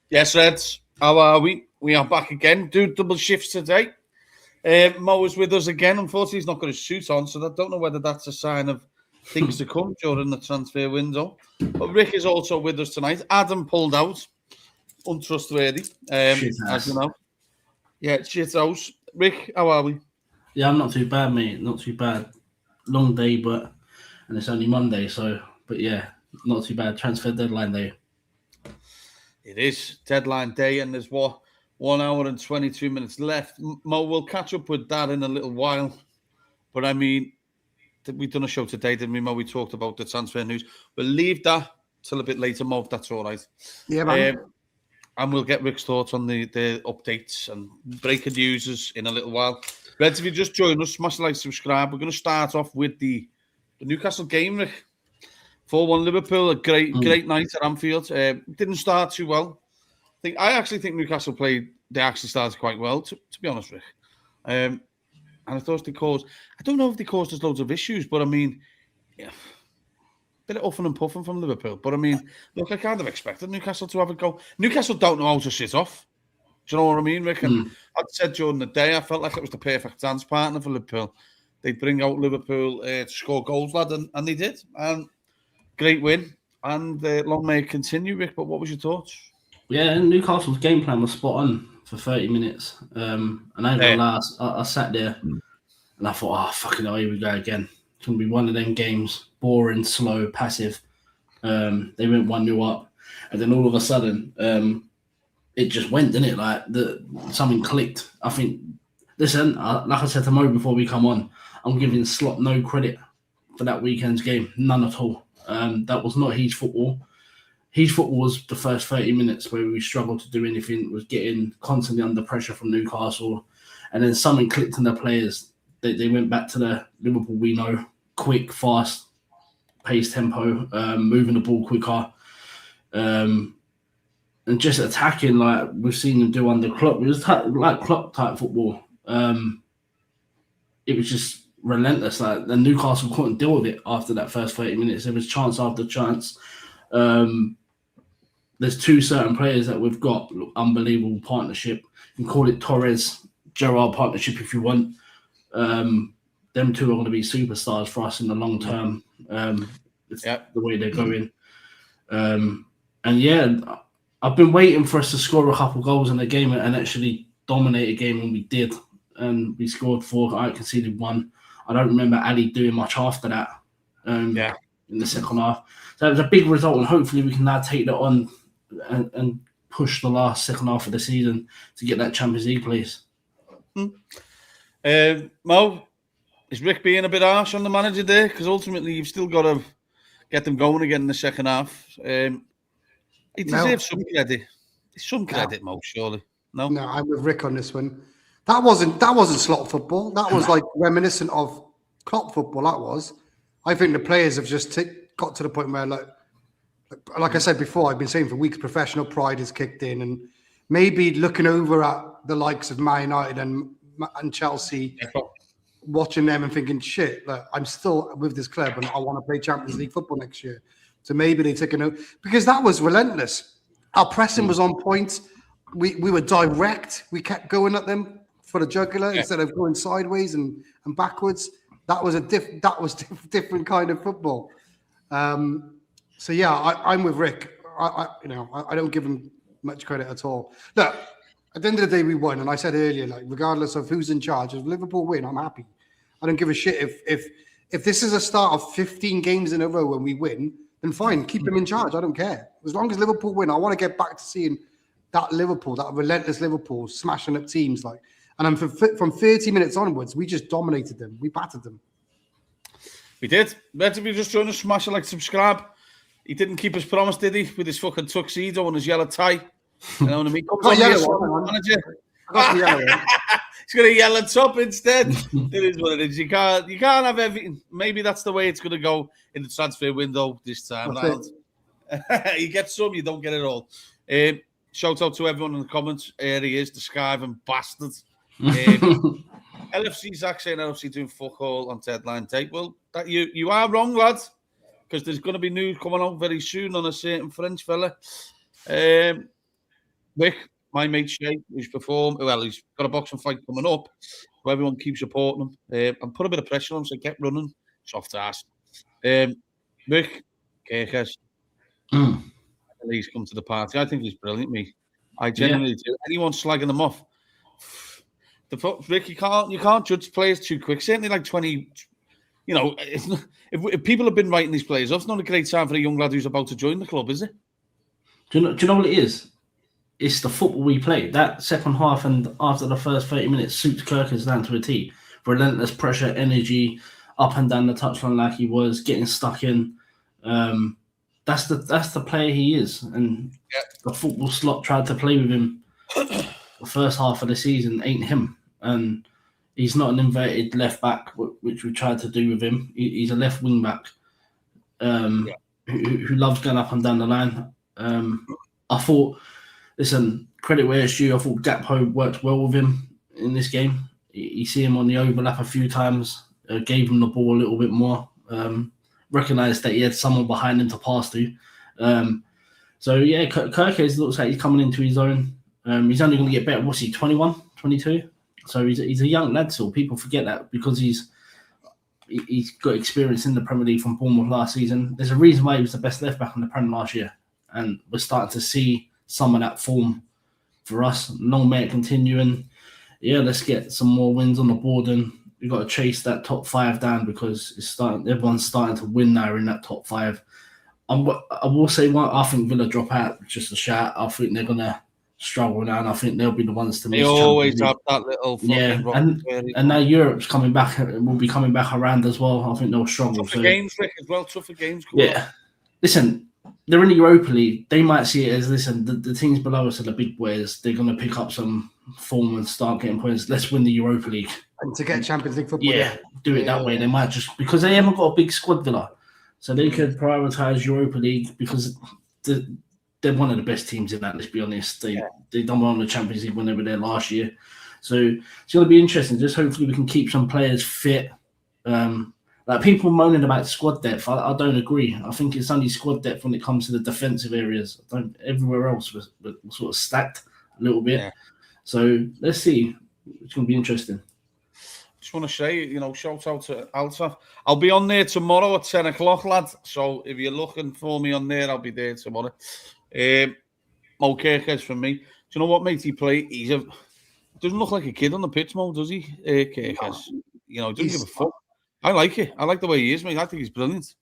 Yes, Reds, how are we? We are back again. Do double shifts today. Mo is with us again. Unfortunately, he's not got his suit on, so I don't know whether that's a sign of things to come during the transfer window. But Rick is also with us tonight. Adam pulled out. Untrustworthy, as you know. Yeah, shit house. Rick, how are we? Yeah, I'm not too bad, mate. Not too bad. Long day, and it's only Monday, so, but yeah, not too bad. Transfer deadline day. It is deadline day, and there's 1 hour and 22 minutes left. Mo, we'll catch up with that in a little while. But I mean, we've done a show today, didn't we, Mo? We talked about the transfer news. We'll leave that till a bit later, Mo, if that's all right. Yeah, man. And we'll get Rick's thoughts on the updates and breaking news in a little while. Reds, if you just join us, smash the like, subscribe. We're going to start off with the Newcastle game, Rick. 4-1 Liverpool, a great night at Anfield. Didn't start too well. I actually think Newcastle they actually started quite well, to be honest, Rick. And I thought I don't know if they caused us loads of issues, but I mean, yeah, bit of uffing and puffing from Liverpool. But I mean, look, I kind of expected Newcastle to have a go. Newcastle don't know how to shit off. Do you know what I mean, Rick? And I'd said during the day, I felt like it was the perfect dance partner for Liverpool. They'd bring out Liverpool to score goals, lad, and they did. And great win, and long may it continue, Rick. But what was your thoughts? Yeah, Newcastle's game plan was spot on for 30 minutes. And I sat there and I thought, oh, fucking hell, here we go again. It's going to be one of them games, boring, slow, passive. They went 1-0 up, and then all of a sudden, it just went, didn't it? Like something clicked. I think, listen, like I said to Mo before we come on, I'm giving Slot no credit for that weekend's game, none at all. That was not his football. His football was the first 30 minutes where we struggled to do anything, was getting constantly under pressure from Newcastle. And then something clicked in the players. They went back to the Liverpool we know, quick, fast, pace tempo, moving the ball quicker, and just attacking like we've seen them do under Klopp. It was like Klopp-type football. It was just relentless. Like the Newcastle couldn't deal with it after that first 30 minutes. There was chance after chance. There's two certain players that we've got unbelievable partnership. You can call it Torres-Gerrard partnership if you want. Them two are going to be superstars for us in the long term. It's the way they're going. And yeah, I've been waiting for us to score a couple goals in the game and actually dominate a game, and we did. And we scored 4. I conceded 1. I don't remember Ali doing much after that in the second half. So it was a big result, and hopefully we can now take that on and push the last second half of the season to get that Champions League place. Mo, is Rick being a bit harsh on the manager there? Because ultimately you've still got to get them going again in the second half. He deserves some credit. Some credit, Mo, surely. No, I'm with Rick on this one. That wasn't slot football. That was like reminiscent of Klopp football. That was. I think the players have just got to the point where, like I said before, I've been saying for weeks, professional pride has kicked in, and maybe looking over at the likes of Man United and Chelsea, watching them and thinking, shit, look, I'm still with this club and I want to play Champions League football next year. So maybe they take a note, because that was relentless. Our pressing was on point. We were direct. We kept going at them for the jugular instead of going sideways and backwards. That was different kind of football. So yeah, I'm with Rick. I don't give him much credit at all. Look, at the end of the day, we won, and I said earlier, like regardless of who's in charge, if Liverpool win, I'm happy. I don't give a shit if this is a start of 15 games in a row when we win, then fine, keep them in charge. I don't care. As long as Liverpool win, I want to get back to seeing that Liverpool, that relentless Liverpool, smashing up teams like. And from 30 minutes onwards, we just dominated them. We battered them. We did. Better be just trying to smash it, like, subscribe. He didn't keep his promise, did he? With his fucking tuxedo and his yellow tie. You know what I mean? Comes on, manager. I got the yellow one. He's got a yellow top instead. It is what it is. You can't have everything. Maybe that's the way it's going to go in the transfer window this time round. You get some, you don't get it all. Shout out to everyone in the comments. Here he is, the skiving bastard. LFC Zach saying LFC doing fuck all on deadline day. Well, that you are wrong, lads, because there's going to be news coming out very soon on a certain French fella. Rick, my mate Shay, who's performed. Well, he's got a boxing fight coming up, so everyone keeps supporting him and put a bit of pressure on him. So get running, soft ass. Rick Kirkes. He's come to the party. I think he's brilliant, me. I genuinely do. Anyone slagging them off, Rick, you can't judge players too quick. Certainly, like 20. You know, if people have been writing these players off, it's not a great time for a young lad who's about to join the club, is it? Do you know what it is? It's the football we play. That second half and after the first 30 minutes suits Kirkes down to a T. Relentless pressure, energy, up and down the touchline like he was, getting stuck in. That's the player he is. And the football slot tried to play with him the first half of the season ain't him. And he's not an inverted left back, which we tried to do with him. He's a left wing back who loves going up and down the line. I thought, listen, credit where it's due. I thought Gakpo worked well with him in this game. You see him on the overlap a few times, gave him the ball a little bit more, recognised that he had someone behind him to pass to. So, yeah, Kirkes looks like he's coming into his own. He's only going to get better. What's he, 21, 22? So he's a young lad still. People forget that because he's got experience in the Premier League from Bournemouth last season. There's a reason why he was the best left back in the Premier last year. And we're starting to see some of that form for us. Long may it continue. And, yeah, let's get some more wins on the board. And we've got to chase that top 5 down because everyone's starting to win now in that top 5. I will say one. I think Villa drop out, just a shout. I think they're going to struggle now, and I think they'll be the ones to miss. They always have that little and now Europe's coming back. Will be coming back around as well. I think they'll struggle. Tougher games, Rick, as well. Tougher games. Listen, they're in the Europa League. They might see it as the teams below us are the big boys. They're going to pick up some form and start getting points. Let's win the Europa League and to get Champions League football. Do it that way. They might just because they haven't got a big squad, Villa, so they could prioritise Europa League because they're one of the best teams in that, let's be honest. They done well in the Champions League when they were there last year. So it's going to be interesting. Just hopefully we can keep some players fit. Like people moaning about squad depth, I don't agree. I think it's only squad depth when it comes to the defensive areas. Everywhere else was sort of stacked a little bit. Yeah. So let's see. It's going to be interesting. Just want to say, shout out to Altaf. I'll be on there tomorrow at 10 o'clock, lad. So if you're looking for me on there, I'll be there tomorrow. Mo Kirkes from me. Do you know what, mate? He doesn't look like a kid on the pitch, Mo, does he? Kirkes. Doesn't give a fuck. I like it. I like the way he is, mate. I think he's brilliant.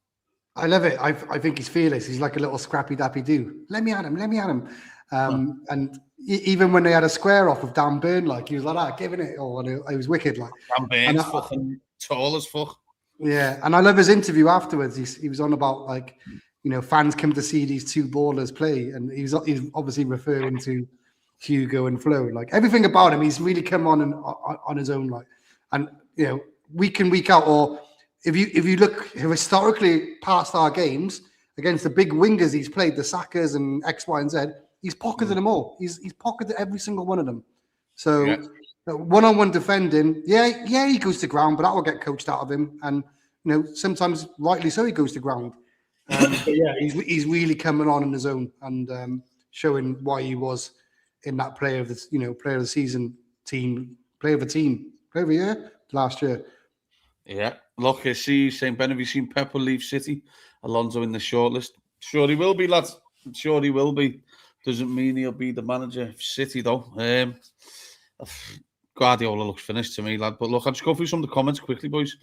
I love it. I think he's fearless. He's like a little scrappy dappy do. Let me at him. And even when they had a square off with Dan Burn, like he was like that, giving it all. And it was wicked. Like Dan Burn's fucking tall as fuck. Yeah, and I love his interview afterwards. He was on about like, fans come to see these two ballers play, and he's obviously referring to Hugo and Flo. Like everything about him, he's really come on his own. Like, and week in week out, or if you look historically past our games against the big wingers he's played, the Sakas and X, Y, and Z, he's pocketed them all. He's pocketed every single one of them. So one-on-one defending, he goes to ground, but that will get coached out of him. And sometimes rightly so, he goes to ground. But he's really coming on his own and showing why he was in that player of the season team, player of the year last year. Yeah, look, I see you saying, Ben, have you seen Pep will leave City? Alonso in the shortlist. Sure he will be, lads. Sure he will be. Doesn't mean he'll be the manager of City, though. Guardiola looks finished to me, lad. But look, I'll just go through some of the comments quickly, boys.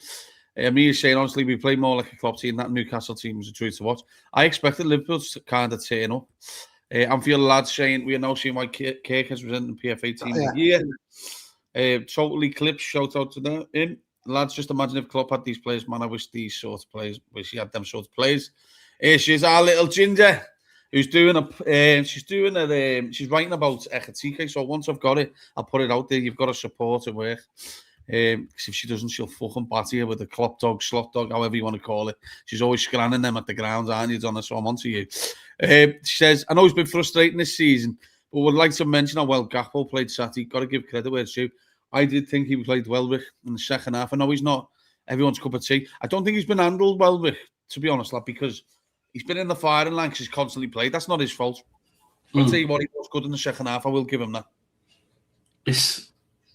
Me is saying, honestly, we play more like a club team. That Newcastle team was a treat to watch. I expected Liverpool to kind of turn up. Anfield lads saying, we are now seeing why Kirkes was in the PFA team of the year. Totally clips, shout out to him. Lads, just imagine if Klopp had these players. Man, I wish he had them sort of players. Here she is, our little ginger. Who's doing she's writing about Ekatike. So once I've got it, I'll put it out there. You've got to support her work. Because if she doesn't, she'll fucking batter you with a clock dog, slot dog, however you want to call it. She's always scanning them at the ground, aren't you, Donna? So I'm on to you. She says, I know it's been frustrating this season, but would like to mention how well Gakpo played Saturday. Got to give credit where it's due. I did think he played well, Rick, in the second half. I know he's not everyone's cup of tea. I don't think he's been handled well, Rick, to be honest, lad, because he's been in the firing line because he's constantly played. That's not his fault. I'll tell you what, he was good in the second half. I will give him that.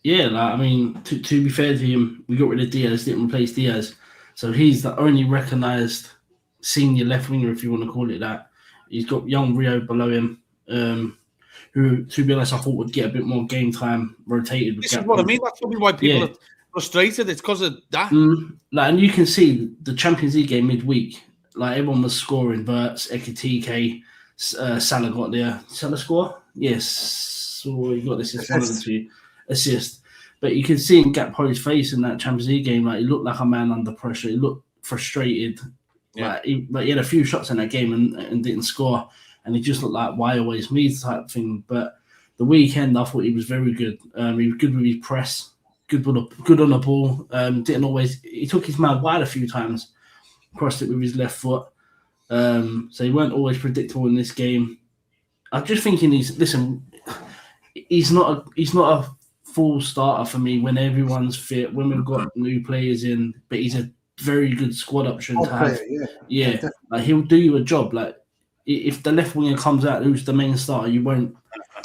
I mean, to be fair to him, we got rid of Diaz, didn't replace Diaz. So he's the only recognised senior left winger, if you want to call it that. He's got young Rio below him, who, to be honest, I thought would get a bit more game time rotated. This is what I mean. That's probably why people are frustrated. It's because of that. And you can see the Champions League game midweek. Like, everyone was scoring. Verts, Ekatike, Salah got there. Salah score? Yes. So you got this as one of the two. Assist. But you can see in Gakpo's face in that Champions League game, like, he looked like a man under pressure. He looked frustrated. Yeah. Like he had a few shots in that game and didn't score. And he just looked like, why always me type thing. But the weekend, I thought he was very good. He was good with his press, good on the ball. He took his man wide a few times, crossed it with his left foot. So he weren't always predictable in this game. I'm just thinking he's not a full starter for me when everyone's fit, when we've got new players in, but he's a very good squad option to have. Like, he'll do you a job. Like, if the left winger comes out who's the main starter, you won't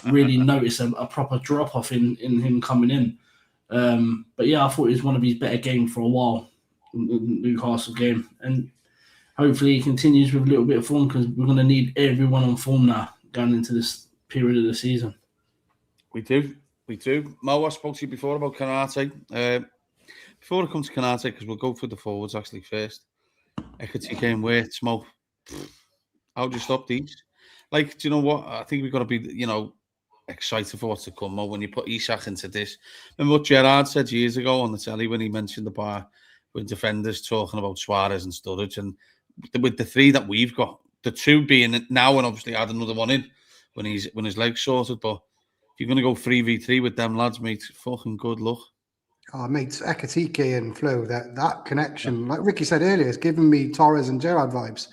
really notice a proper drop off in him coming in. But yeah, I thought it was one of his better games for a while, the Newcastle game, and hopefully he continues with a little bit of form, because we're going to need everyone on form now going into this period of the season. We do. Mo, I spoke to you before about Kanate. Before I come to Kanate, because we'll go through the forwards actually first. Ekatike and Wirtz, Mo. How do you stop these? Like, do you know what? I think we've got to be, excited for what's to come, Mo, when you put Isak into this. Remember what Gerrard said years ago on the telly when he mentioned the bar with defenders talking about Suarez and Sturridge, and with the three that we've got, the two being it now, and obviously add another one in when his leg's sorted, but you're going to go 3v3 with them lads, mate. Fucking good luck. Oh, mate, Ekatike and Flo, that connection, like Ricky said earlier, is giving me Torres and Gerrard vibes.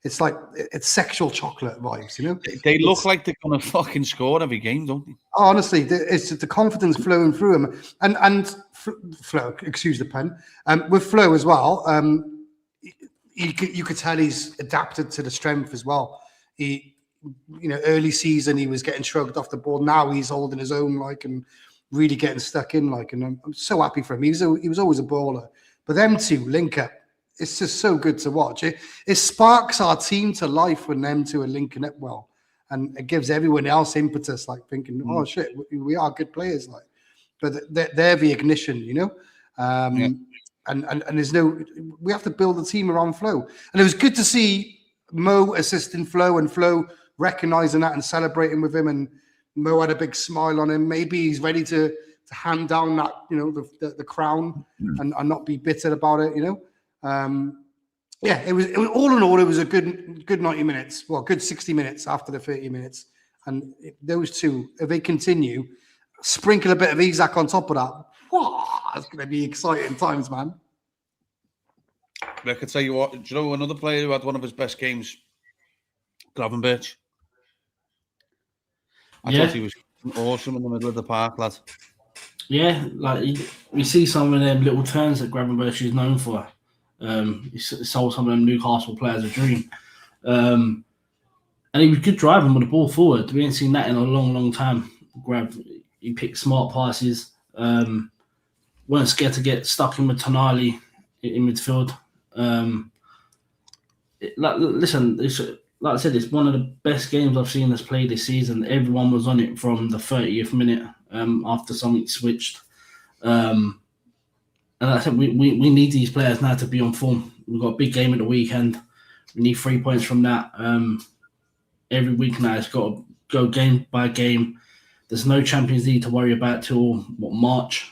It's like, it's sexual chocolate vibes, you know? They look like they're going to fucking score every game, don't they? Honestly, it's the confidence flowing through him. And Flo, excuse the pun, with Flo as well, you could tell he's adapted to the strength as well. Early season, he was getting shrugged off the board. Now he's holding his own, and really getting stuck in, and I'm so happy for him. He was always a baller. But them two link up. It's just so good to watch. It sparks our team to life when them two are linking up well. And it gives everyone else impetus, thinking, oh, shit, we are good players. But they're the ignition, And there's we have to build a team around Flo. And it was good to see Mo assisting Flo and Flo recognizing that and celebrating with him, and Mo had a big smile on him. Maybe he's ready to hand down that, the crown and not be bitter about it, It was all in all, it was a good 90 minutes. Well, good 60 minutes after the 30 minutes. And those two, if they continue, sprinkle a bit of Isak on top of that, it's going to be exciting times, man. I can tell you what, do you know another player who had one of his best games? Gravenberch. I thought he was awesome in the middle of the park, lad. Yeah, we see some of them little turns that Gravenberch is known for. He sold some of them Newcastle players a dream. And he was good driving with the ball forward. We ain't seen that in a long, long time. He picked smart passes. Weren't scared to get stuck in with Tonali in midfield. Listen, like I said, it's one of the best games I've seen us play this season. Everyone was on it from the 30th minute after something switched. And like I said, we need these players now to be on form. We've got a big game at the weekend. We need 3 points from that. Every week now, it's got to go game by game. There's no Champions League to worry about till late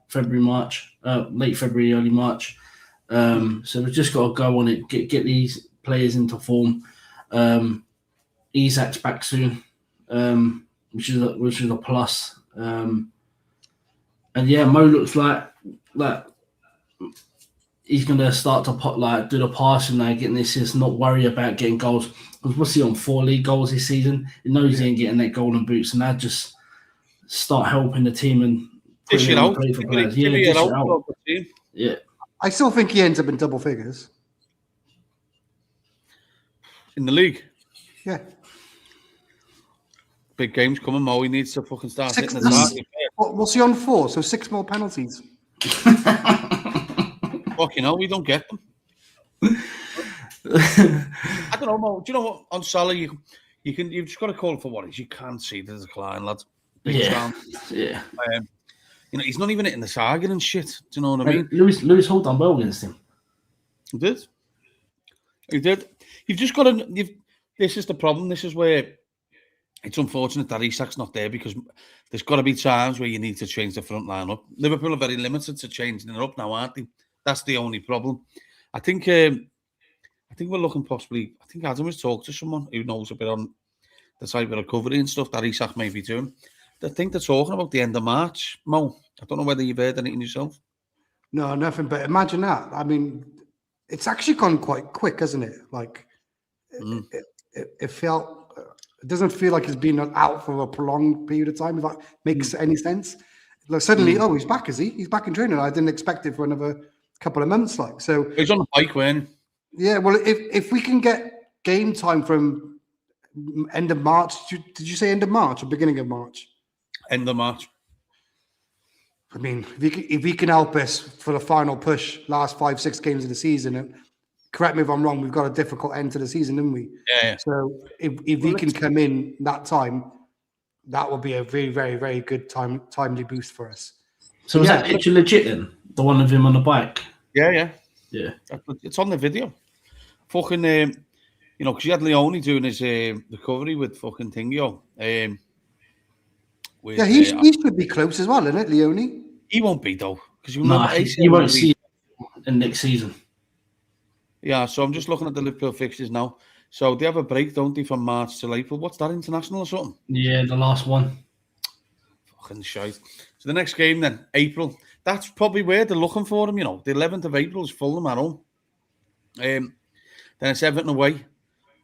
February, early March. So we've just got to go on it, get these players into form. Isak's back soon, which is a plus. And yeah, Mo looks like he's going to start to do the passing now, getting this, just not worry about getting goals. Because what's he on, 4 league goals this season? He knows he ain't getting that golden boots, and now just start helping the team and dish it out. Play for players. Yeah, dish it out. Yeah. I still think he ends up in double figures. In the league? Yeah. Big games coming, Mo. He needs to fucking start hitting the target. What's he on 4? So 6 more penalties. Fucking hell, we don't get them. I don't know, Mo. Do you know what? On Salah, you've just got to call for what it is. You can't see the decline, lads. Big time. Yeah. He's not even hitting the target and shit. Do you know what I mean? Lewis Hall done well against him. He did. You've just got to. This is the problem. This is where it's unfortunate that Isak's not there, because there's got to be times where you need to change the front line up. Liverpool are very limited to changing it up now, aren't they? That's the only problem. I think we're looking possibly. I think Adam has talked to someone who knows a bit on the type of recovery and stuff that Isak may be doing. I think they're talking about the end of March, Mo. I don't know whether you've heard anything yourself. No, nothing. But imagine that. I mean, it's actually gone quite quick, hasn't it? Like, it felt. It doesn't feel like he's been out for a prolonged period of time. If that makes any sense. Like suddenly, he's back. Is he? He's back in training. I didn't expect it for another couple of months. Like, so he's on the bike when. Yeah. Well, if we can get game time from end of March, did you say end of March or beginning of March? End of March. I mean, if he can help us for the final push, last 5-6 games of the season, and correct me if I'm wrong, we've got a difficult end to the season, didn't we? Yeah. So if he can come in that time, that will be a very, very, very good timely boost for us. So was that picture legit then? The one of him on the bike? Yeah. Yeah. It's on the video. Fucking, because you had Leone doing his recovery with fucking Tingio. He should be close as well, isn't it, Leone? He won't be, though. Because you won't see it in next season. Yeah, so I'm just looking at the Liverpool fixtures now. So they have a break, don't they, from March till April? What's that, international or something? Yeah, the last one. Fucking shite. So the next game then, April. That's probably where they're looking for him, The 11th of April is Fulham at home. Then it's Everton away,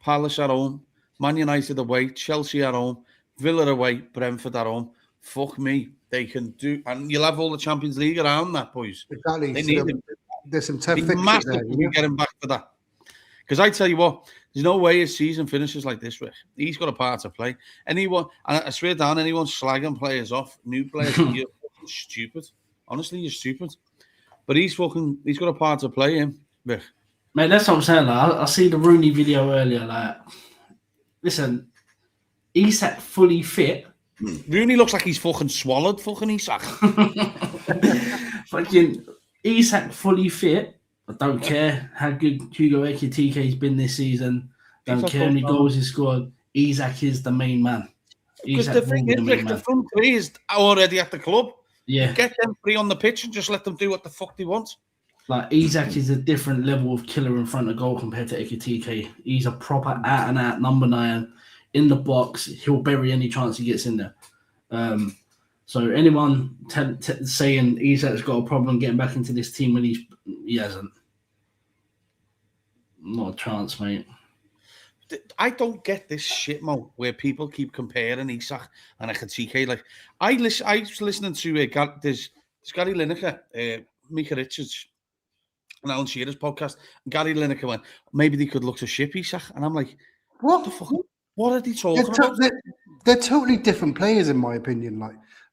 Palace at home, Man United away, Chelsea at home, Villa away, Brentford at home. Fuck me. They can do... And you'll have all the Champions League around that, boys. Exactly. They need him. There's some tough fixtures massive there. You get him back for that. Because I tell you what, there's no way his season finishes like this, Rick. He's got a part to play. Anyone, and I swear down, anyone slagging players off, new players, you're fucking stupid. Honestly, you're stupid. But he's got a part to play in, Rick. Mate, that's what I'm saying. Like, I see the Rooney video earlier. Like, listen, Isak fully fit. Rooney looks like he's fucking swallowed fucking Isak. Fucking Isak fully fit. I don't care how good Hugo Ekitike's been this season. Don't care how many goals he scored. Isak is the main man. Because the thing is, Rick, the front three is already at the club. Yeah. Get them three on the pitch and just let them do what the fuck they want. Like, Isak is a different level of killer in front of goal compared to Ekitike. He's a proper out-and-out number 9 in the box. He'll bury any chance he gets in there. So anyone saying Isak's got a problem getting back into this team when he hasn't. Not a chance, mate. I don't get this shit, Mo, where people keep comparing Isak and Ekitike. Like, I was listening to there's Gary Lineker, Mika Richards, and Alan Shearer's podcast. And Gary Lineker went, maybe they could look to ship Isak. And I'm like, what the fuck? What are they talking about? They're totally different players, in my opinion.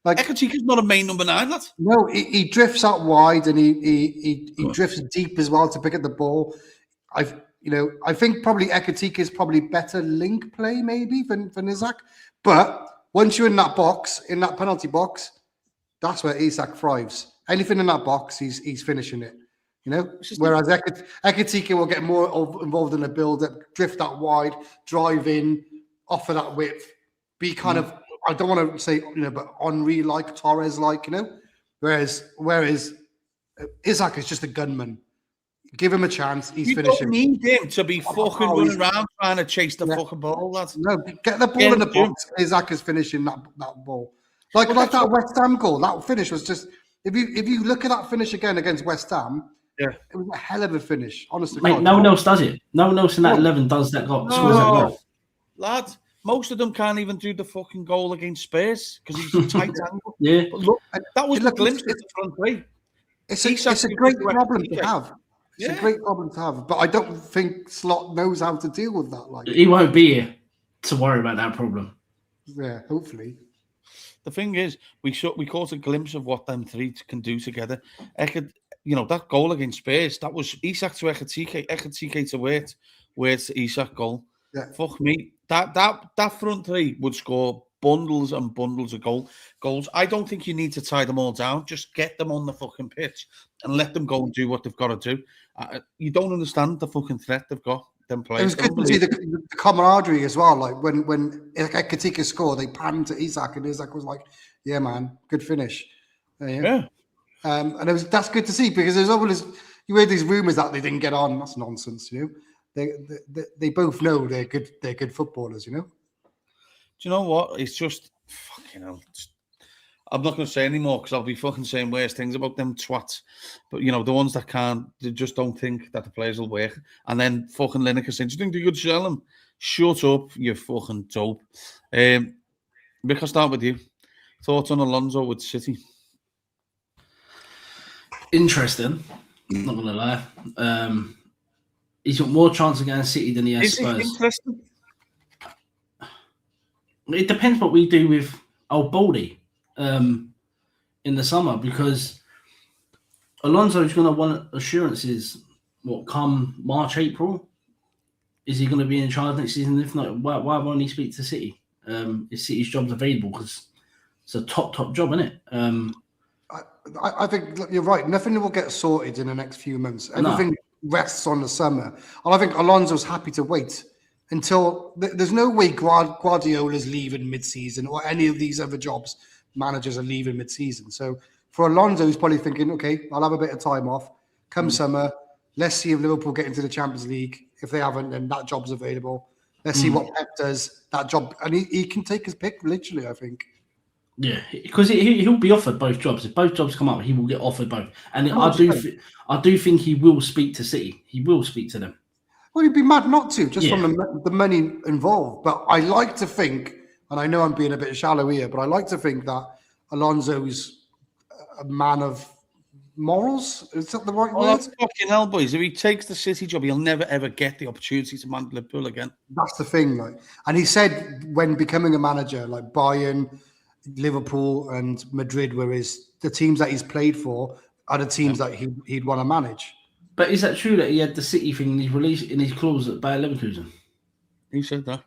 Like Ekitike's not a main number 9, lad. No, he drifts out wide and he drifts deep as well to pick up the ball. I think probably Ekitike is probably better link play maybe than Isak. But once you're in that box, in that penalty box, that's where Isak thrives. Anything in that box, he's finishing it. Whereas Ekitike will get more involved in the build-up, drift out wide, drive in, offer that width, be kind of, I don't want to say, but Henry-like, Torres-like, Whereas Isak is just a gunman. Give him a chance. He's You finishing. don't need him to be fucking running around trying to chase the fucking ball, lads. No, get the ball in the box. Isaac is finishing that ball. Like that West Ham goal. That finish was just. If you look at that finish again against West Ham, it was a hell of a finish. Honestly, mate, no one else does it. No one else in that 11 does that goal. Scores that goal. Lads, most of them can't even do the fucking goal against Spurs because he's a tight angle. Yeah, but look, that was a glimpse of the front three. It's a great problem to have. It's a great problem to have, but I don't think Slot knows how to deal with that. Like, he won't be here to worry about that problem. Yeah, hopefully. The thing is, we caught a glimpse of what them three can do together. That goal against Spurs, that was Isak to Ekitike to Wait to Isak goal. Yeah. Fuck me. That front three would score bundles and bundles of goals. I don't think you need to tie them all down. Just get them on the fucking pitch and let them go and do what they've got to do. You don't understand the fucking threat they've got. Them players. It was good to see the camaraderie as well. Like when Ekitike scored, they panned to Isak, and Isak was like, "Yeah, man, good finish." And that's good to see because there's always you heard these rumors that they didn't get on. That's nonsense, you know. They both know they're good footballers, you know. Do you know what? It's just fucking hell. I'm not going to say anymore because I'll be fucking saying worse things about them twats. But, the ones that can't, they just don't think that the players will work. And then fucking Lineker saying, do you think they could sell them? Shut up, you fucking dope. Rick, I'll start with you. Thoughts on Alonso with City? Interesting. I'm not going to lie. He's got more chance of getting City than he has Spurs. Is it interesting? It depends what we do with old Baldy in the summer because Alonso is going to want assurances. What come March, April? Is he going to be in charge next season? If not, why won't he speak to City? Is City's job's available because it's a top job, isn't it? I think you're right. Nothing will get sorted in the next few months. Everything rests on the summer, and I think Alonso's happy to wait until there's no way Guardiola's leaving mid-season or any of these other managers are leaving mid-season. So for Alonso, he's probably thinking, okay, I'll have a bit of time off. Come summer, let's see if Liverpool get into the Champions League. If they haven't, then that job's available. Let's see what Pep does. That job, and he can take his pick, literally, I think. Yeah, because he'll be offered both jobs. If both jobs come up, he will get offered both. And I do think he will speak to City. He will speak to them. Well, you'd be mad not to, just from the money involved. But I like to think, and I know I'm being a bit shallow here, but I like to think that Alonso's a man of morals. Is that the right word? That's fucking hell, boys. If he takes the City job, he'll never, ever get the opportunity to manage Liverpool again. That's the thing. And he said when becoming a manager, like Bayern, Liverpool and Madrid were the teams that he's played for are the teams that he'd want to manage. But is that true that he had the City thing in his release in his clause at Bayer Leverkusen? Who said that?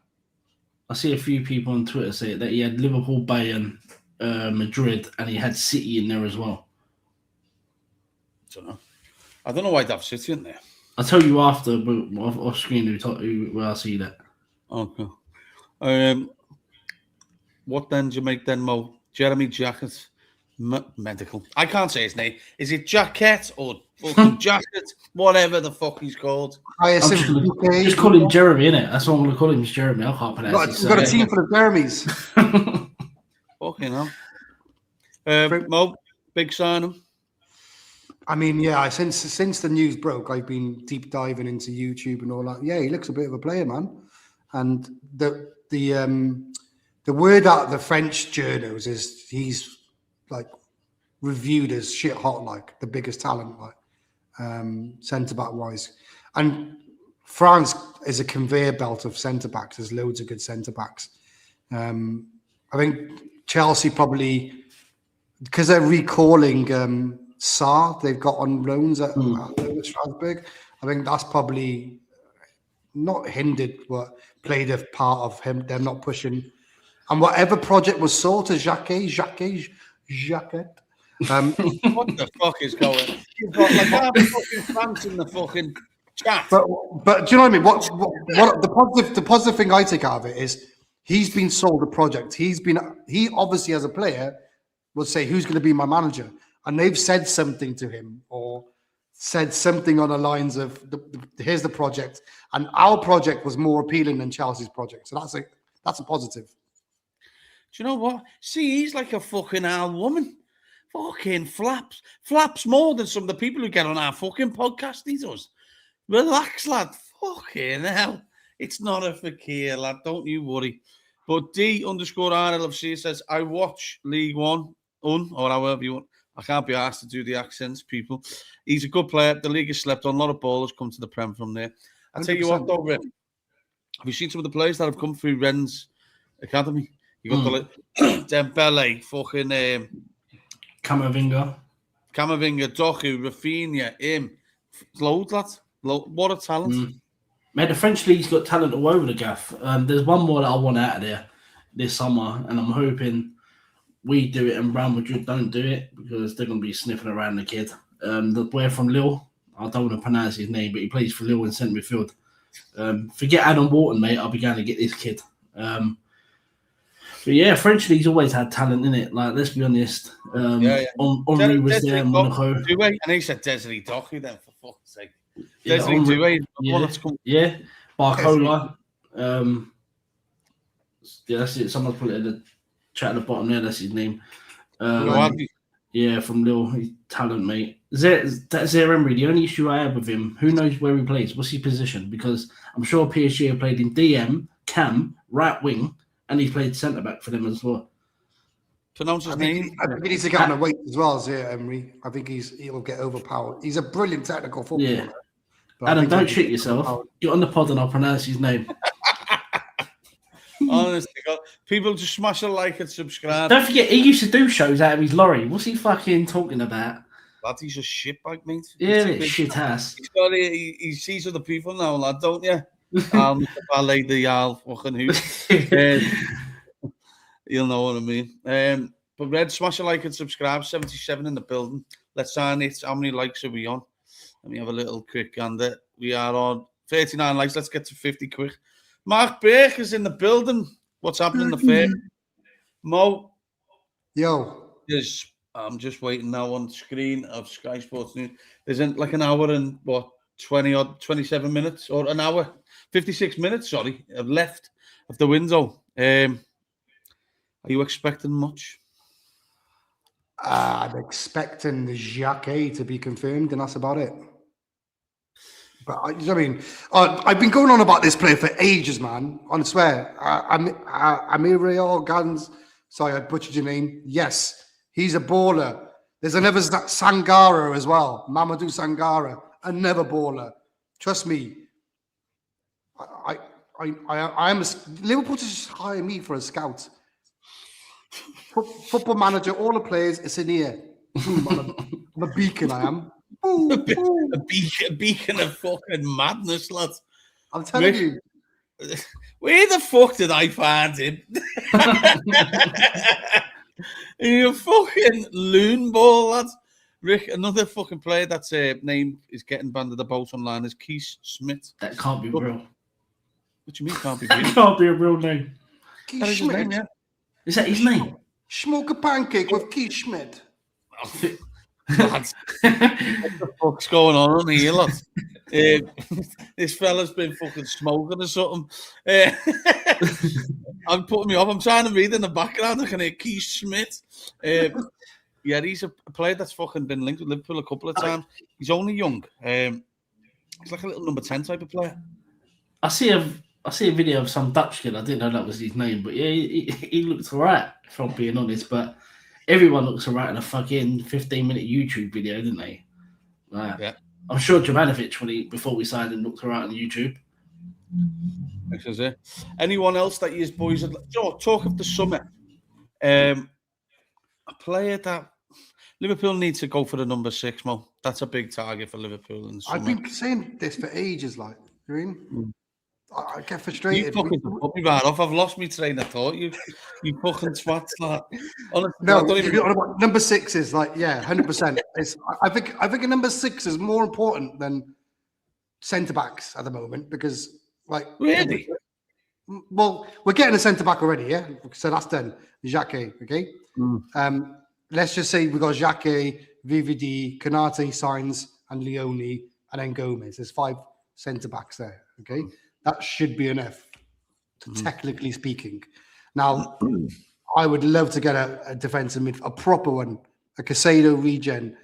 I see a few people on Twitter say that he had Liverpool, Bayern, Madrid, and he had City in there as well. I don't know why I'd have City in there. I'll tell you after off screen where I see that. Okay. What then do you make then, Mo? Jeremy Jacket, medical. I can't say his name. Is it Jacket or fucking Jacket? Whatever the fuck he's called. Just call him Jeremy, innit? That's what I'm going to call him, is Jeremy. I can't pronounce it. We've got a team full of Jeremys. Fucking hell. Mo, big signing. I mean, yeah, since the news broke, I've been deep diving into YouTube and all that. Yeah, he looks a bit of a player, man. And the word out of the French journals is he's like reviewed as shit hot, like the biggest talent, like centre back wise. And France is a conveyor belt of centre backs. There's loads of good centre backs. I think Chelsea probably, because they're recalling Sarr, they've got on loans at Strasbourg. I think that's probably not hindered, but played a part of them not pushing. And whatever project was sold to Jacquet. What the fuck is going? You've got like half fucking France in the fucking chat. But do you know what I mean? What the positive thing I take out of it is he's been sold a project. He obviously as a player will say, who's going to be my manager? And they've said something to him or said something on the lines of, here's the project, and our project was more appealing than Chelsea's project. So that's a positive. Do you know what? See, he's like a fucking old woman. Fucking flaps more than some of the people who get on our fucking podcast. He does. Relax, lad. Fucking hell. It's not a fakir, lad. Don't you worry. But D_RLFC says, I watch League One, or however you want. I can't be asked to do the accents, people. He's a good player. The league has slept on. A lot of ballers come to the Prem from there. I'll tell you what, though, Rick. Have you seen some of the players that have come through Rennes Academy? You got the Dembele, fucking Camavinga, Doku, Rafinha, him. Loads, lads. What a talent. Mate, the French league's got talent all over the gaff. There's one more that I want out of there this summer, and I'm hoping we do it and Real Madrid don't do it because they're going to be sniffing around the kid. The boy from Lille, I don't want to pronounce his name, but he plays for Lille in centre midfield. Forget Adam Wharton, mate. I'll be going to get this kid. But yeah, French league's always had talent in it. Like, let's be honest. Henri was there, Monaco. And he said Desiree Doku then, for fuck's sake. Desiree Doué, yeah. Barcola. That's it. Someone put it in the chat at the bottom there. That's his name. Yeah, from Lille. He's talent, mate. Zaire Emery, the only issue I have with him, who knows where he plays? What's his position? Because I'm sure PSG have played in DM, Cam, right wing, and he's played centre back for them as well. Pronounce his name. I think he needs to get on the weight as well, Zaire Emery. I think he'll get overpowered. He's a brilliant technical footballer. Yeah. Adam, don't shit yourself. Get on the pod and I'll pronounce his name. Honestly, God. People just smash a like and subscribe. Don't forget, he used to do shows out of his lorry. What's he fucking talking about? Lad, he's a shitbag, mate. Yeah, shit ass. He sees other people now, lad, don't you? Ballet the Yal fucking who. You'll know what I mean. But Red, smash a like and subscribe. 77 in the building. Let's sign it. How many likes are we on? Let me have a little quick gander. We are on 39 likes. Let's get to 50 quick. Mark Baker's in the building. What's happening in the fair? Mo. Yo. I'm just waiting now on the screen of Sky Sports News. There's like an hour and 27 minutes or an hour, 56 minutes, sorry, left of the window. Are you expecting much? I'm expecting the Jacquet to be confirmed, and that's about it. But I've been going on about this player for ages, man. I swear. Amirio Gans. Sorry, I butchered your name. Yes, he's a baller. There's another Sangara as well. Mamadou Sangara, another baller. Trust me. I'm Liverpool just hire me for a scout. Football manager, all the players, it's in here. I'm a beacon, I am. A beacon of fucking madness, lad. I'm telling you. Where the fuck did I find him? You fucking loon ball, lad. Rick, another fucking player that's name is getting banded about online is Keith Smith. That can't be real. What do you mean can't be real? That can't be a real name. Keith Schmidt. Name, yeah. Is that his name? Smoke a pancake with Keith Schmidt. What the fuck's going on here, lad? This fella's been fucking smoking or something. I'm putting me off. I'm trying to read in the background. I can hear Keith Smith. Yeah, he's a player that's fucking been linked with Liverpool a couple of times. He's only young. He's like a little number 10 type of player. I see a video of some Dutch kid. I didn't know that was his name, but yeah, he looks alright, if I'm being honest. But everyone looks alright in a fucking 15-minute YouTube video, didn't they? Yeah. I'm sure Jovanovic, before we signed him, looked alright on YouTube. This is it. Anyone else that you boys would talk of the summer? A player that Liverpool needs to go for the number 6, Mo. That's a big target for Liverpool in the summer. I've been saying this for ages, like, I get frustrated. You fucking put me right off. I've lost my train of thought. You fucking twats, like. Honestly, no, number 6 is like, 100%. I think a number 6 is more important than centre backs at the moment because, like, really. Well, we're getting a centre back already, yeah. So that's done. Jacquet, okay. Let's just say we got Jacquet, VVD, Konate signs, and Leone, and then Gomez. There's 5 centre-backs there, okay? That should be enough, technically speaking. Now, I would love to get a defensive mid, a proper one, a Casado regen,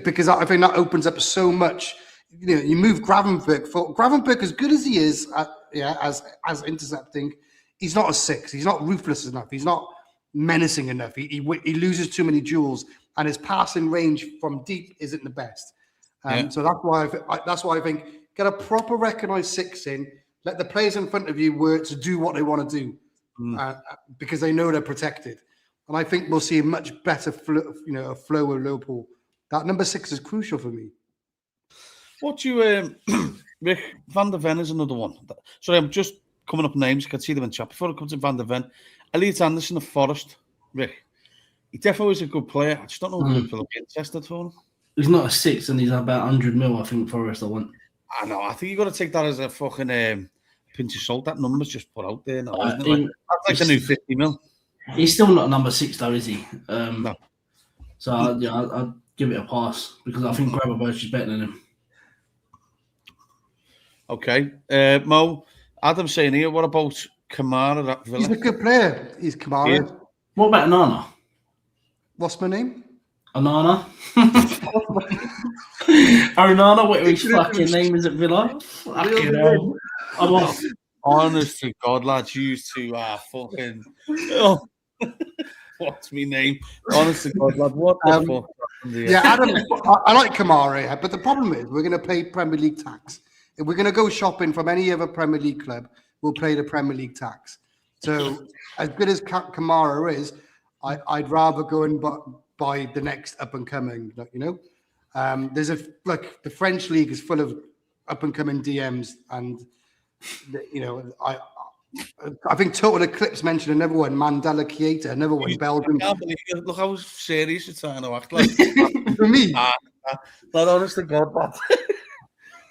because I think that opens up so much. You know, you move Gravenberg, as good as he is, as intercepting, he's not a 6. He's not ruthless enough. He's not menacing enough. He loses too many duels, and his passing range from deep isn't the best. So that's why I think get a proper recognised 6 in. Let the players in front of you work to do what they want to do, because they know they're protected. And I think we'll see a much better flow with Liverpool. That number 6 is crucial for me. What do you, Rick, Van der Ven is another one. Sorry, I'm just coming up names. I can see them in chat. Before it comes to Van der Ven, Elliot Anderson of Forest, Rick. He definitely is a good player. I just don't know if Liverpool will be interested for him. He's not a 6, and he's about 100 mil, I think, Forest I want. I know. I think you got to take that as a fucking pinch of salt. That number's just put out there now, isn't it? That's like a new 50 mil. He's still not number 6, though, is he? No. So, I'd give it a pass, because I think Gravenberch is better than him. Okay. Mo, Adam's saying here, what about Kamara at Villa? He's a good player. He's Kamara. Yeah. What about Onana? What's my name? Onana? Onana, what his fucking name is at Villa? Fucking hell. I'm off. Honest to God, lads, you two are fucking... Oh. What's my name? Honest to God, lad, what the fuck? Yeah, Adam, I like Kamara, but the problem is we're going to pay Premier League tax. If we're going to go shopping from any other Premier League club, we'll pay the Premier League tax. So as good as Kamara is, I'd rather go and buy the next up and coming. You know, there's the French league is full of up and coming DMs, and you know, I think Total Eclipse mentioned another one, Mandela Keita, another one, Belgium. I can't believe it. Look how serious you're trying to act like. For me, Not honest to God, man.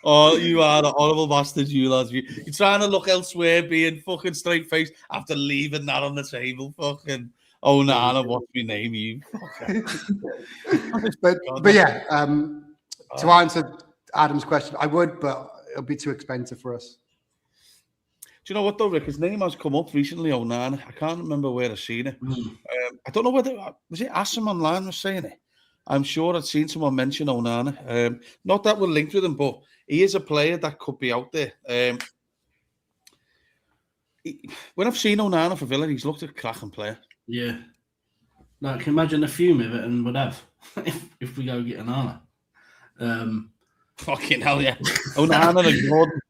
Oh, you are a horrible bastard, you lads. You're trying to look elsewhere, being fucking straight faced after leaving that on the table. Fucking, oh, Nana, what's my name, you? but yeah, to answer Adam's question, I would, but it'll be too expensive for us. Do you know what though, Rick? His name has come up recently, Onana. I can't remember where I've seen it. I don't know whether was it Assam online was saying it. I'm sure I'd seen someone mention Onana. Not that we're linked with him, but he is a player that could be out there. When I've seen Onana for Villa, he's looked a cracking player. Yeah. Like, imagine a few of it and would have if we go get Onana. Fucking hell, yeah. Onana and Gordon.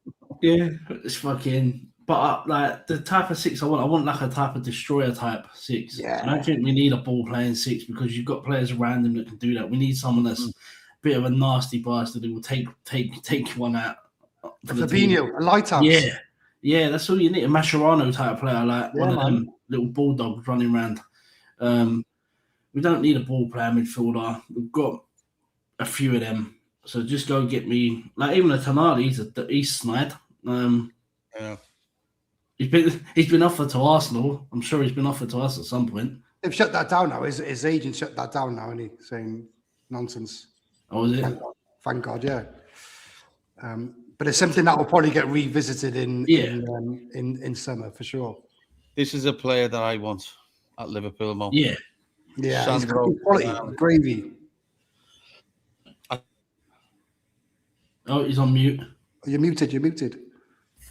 Yeah, it's fucking... But like the type of 6 I want like a type of destroyer type 6. Yeah. I don't think we need a ball playing 6 because you've got players around him that can do that. We need someone that's a bit of a nasty bastard who will take one out. Fabinho, a lighthouse. Yeah, that's all you need. A Mascherano type player, like one of them little bulldogs running around. We don't need a ball player midfielder. We've got a few of them, so just go get me like even a Tonali. He's snide. Yeah. He's been offered to Arsenal. I'm sure he's been offered to us at some point. They've shut that down now. His agent shut that down now, and he's saying nonsense. Oh, is it? Thank God, yeah. But it's something that will probably get revisited in summer for sure. This is a player that I want at Liverpool, Mo. Yeah, he's got quality, gravy. Oh, he's on mute. You're muted.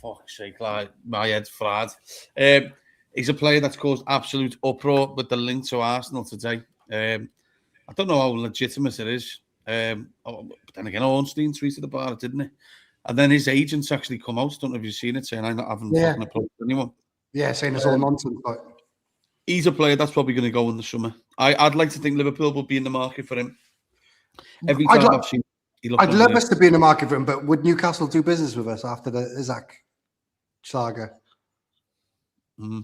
Fuck's sake, like my head's fried. He's a player that's caused absolute uproar with the link to Arsenal today. I don't know how legitimate it is. But then again, Ornstein tweeted about it, didn't he? And then his agents actually come out. Don't know if you've seen it, saying I haven't fucking approached anyone. Yeah, saying it's all nonsense. But he's a player that's probably going to go in the summer. I'd like to think Liverpool will be in the market for him. Every time I've seen, I'd love us to be in the market for him, but would Newcastle do business with us after the Isaac saga? The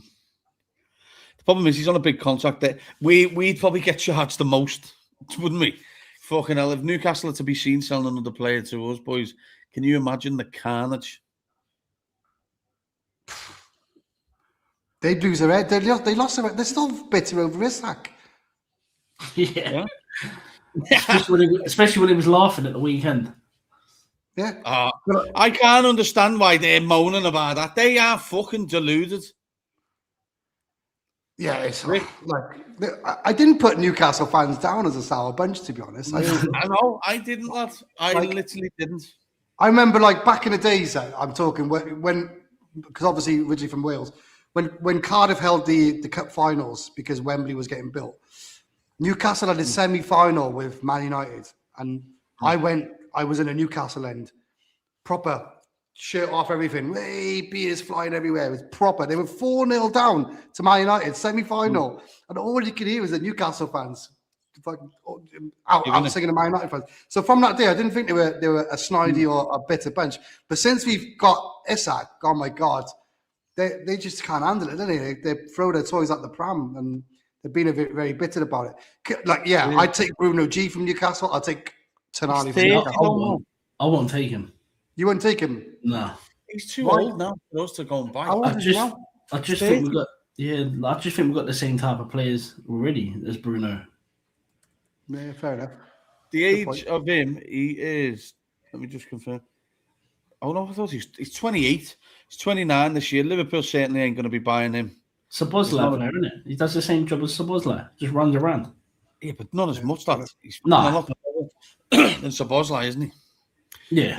problem is he's on a big contract there. We'd probably get charged the most, wouldn't we? Fucking hell, if Newcastle are to be seen selling another player to us, boys, can you imagine the carnage? They'd lose their head. They lost their head. They're still bitter over Isaac. Yeah. especially when he was laughing at the weekend. Yeah. I can't understand why they're moaning about that. They are fucking deluded. Yeah, it's like I didn't put Newcastle fans down as a sour bunch, to be honest. I know, I didn't. Literally didn't. I remember, like, back in the days. I'm talking when because obviously originally from Wales, when Cardiff held the cup finals because Wembley was getting built. Newcastle had a semi-final with Man United, and I was in a Newcastle end, proper. Shirt off, everything. Hey, beers flying everywhere. It was proper. They were 4-0 down to Man United, semi-final. And all you could hear was the Newcastle fans out singing the Man United fans. So from that day, I didn't think they were a snidey or a bitter bunch. But since we've got Isak, oh my God, they just can't handle it, don't they? They throw their toys at the pram, and they've been very bitter about it. Like, I'd take Bruno G from Newcastle. I'd take Tonali from Newcastle. I won't take him. You wouldn't take him? No. He's too old now for us to go and buy. I just think we've got the same type of players already as Bruno. Yeah, fair enough. The age of him, he is. Let me just confirm. Oh no, I thought he's 28. He's 29 this year. Liverpool certainly ain't going to be buying him. Szoboszlai player, isn't it? He does the same job as Szoboszlai. Just runs around. Yeah, but not as much. That he's no. a lot better than Szoboszlai, isn't he? Yeah.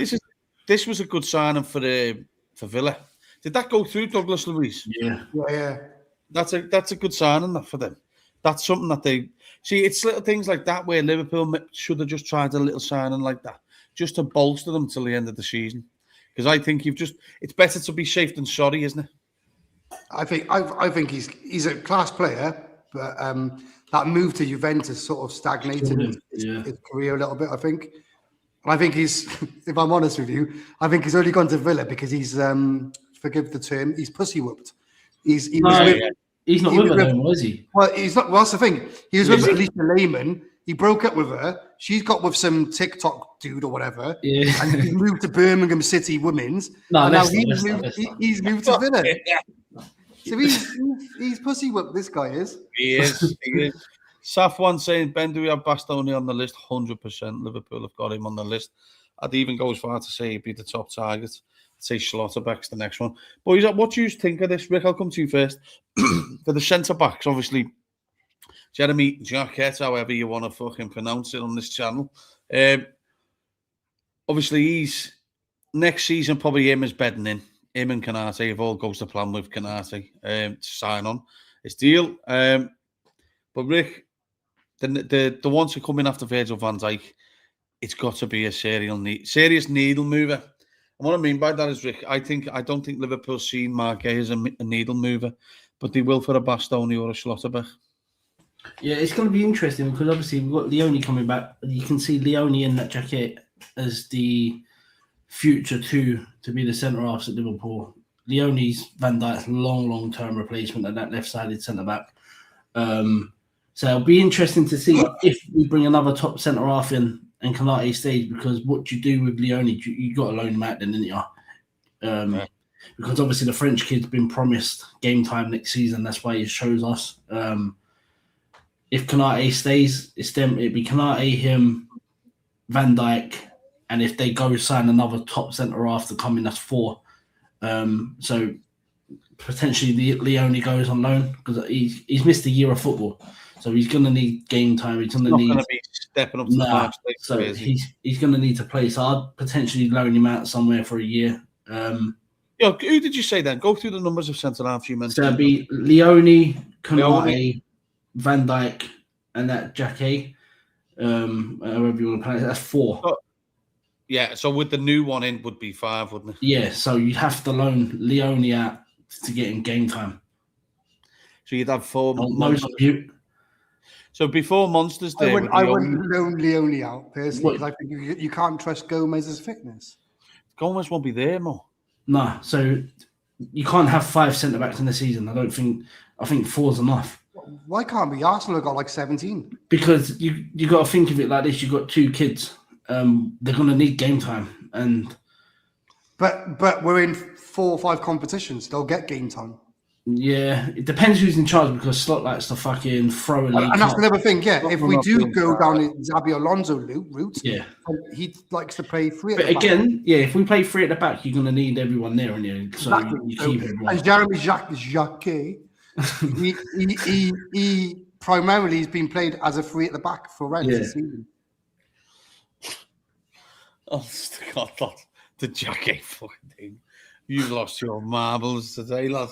This was a good signing for Villa. Did that go through, Douglas Luiz? Yeah. That's a good signing for them. That's something that they see. It's little things like that where Liverpool should have just tried a little signing like that, just to bolster them till the end of the season. Because I think it's better to be safe than sorry, isn't it? I think he's a class player, but that move to Juventus sort of stagnated his career a little bit, I think. And I think he's, if I'm honest with you, I think he's only gone to Villa because he's, forgive the term, he's pussy whooped. He's not with her anymore, is he? Well, he's not. Well, that's the thing. He was with Alicia Lehman. He broke up with her. She's got with some TikTok dude or whatever. Yeah. And he moved to Birmingham City Women's. No, now he's moved to Villa. So he's pussy whooped, this guy is. He is. Saf one saying, Ben, do we have Bastoni on the list? 100%. Liverpool have got him on the list. I'd even go as far to say he'd be the top target. I'd say Schlotterbeck's the next one. Boys, what do you think of this? Rick, I'll come to you first. For the centre-backs, obviously, Jeremy Jacquet, however you want to fucking pronounce it on this channel. Obviously, he's next season, probably him is bedding in. Him and Canate, if all goes to plan with Canate, to sign on his deal. But Rick, the ones who come in after Virgil van Dijk, it's got to be a serious needle mover. And what I mean by that is, Rick, I don't think Liverpool seen Marquez as a needle mover, but they will for a Bastoni or a Schlotterbeck. Yeah, it's going to be interesting because obviously we've got Leone coming back. You can see Leone in that jacket as the future to be the centre-halves at Liverpool. Leone's Van Dijk's long-term replacement at that left-sided centre-back. So it'll be interesting to see if we bring another top centre-half in and Canate stays, because what you do with Leone, you got to loan him out then, didn't you? Because obviously the French kid's been promised game time next season. That's why he shows us. If Canate stays, it'd be Canate, him, Van Dijk, and if they go sign another top centre-half to come in, that's 4. So potentially Leone goes on loan because he's missed a year of football. So he's going to need game time. He's going to be stepping up to the match. So he's going to need to play. So I'd potentially loan him out somewhere for a year. Who did you say then? Go through the numbers of centre-halves you mentioned. So it'd be Leone, Canate, Van Dijk, and that Jacquet. However you want to play it. That's 4. So with the new one in would be 5, wouldn't it? Yeah, so you'd have to loan Leone out to get him game time. So you'd have 4 months. So before Monsters Day, I wouldn't loan Leone out personally because I think you can't trust Gomez's fitness. Gomez won't be there more. No, so you can't have 5 centre backs in the season. I think 4's enough. Why can't we? Arsenal have got like 17. Because you got to think of it like this. You've got 2 kids. They're going to need game time, but we're in 4 or 5 competitions. They'll get game time. Yeah, it depends who's in charge because Slot likes to fucking throw a league. And that's another thing, yeah. If we do go down the Xabi Alonso route, yeah, he likes to play free at but the back. again, yeah, if we play free at the back, you're going to need everyone there, and so Exactly. you keep everyone. And Jeremy Jacques, he primarily has been played as a free at the back for Rennes this season. Oh, God, the Jackie fucking thing. You've lost your marbles today, lad.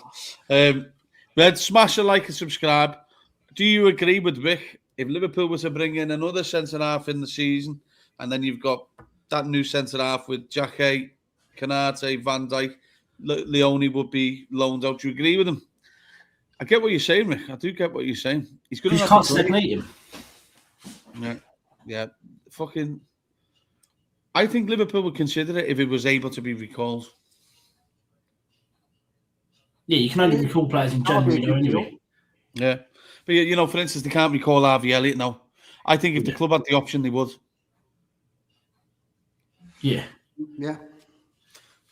Red, smash a like and subscribe. Do you agree with Rick? If Liverpool was to bring in another centre-half in the season, and then you've got that new centre-half with Jackie, Canate, Van Dijk, Leone would be loaned out. Do you agree with him? I get what you're saying, Rick. I do get what you're saying. He's going to can't stagnate him. Yeah. Fucking... I think Liverpool would consider it if it was able to be recalled. Yeah, you can only recall players in January anyway. Yeah. But, for instance, they can't recall Harvey Elliott now. I think if the club had the option, they would. Yeah. Yeah.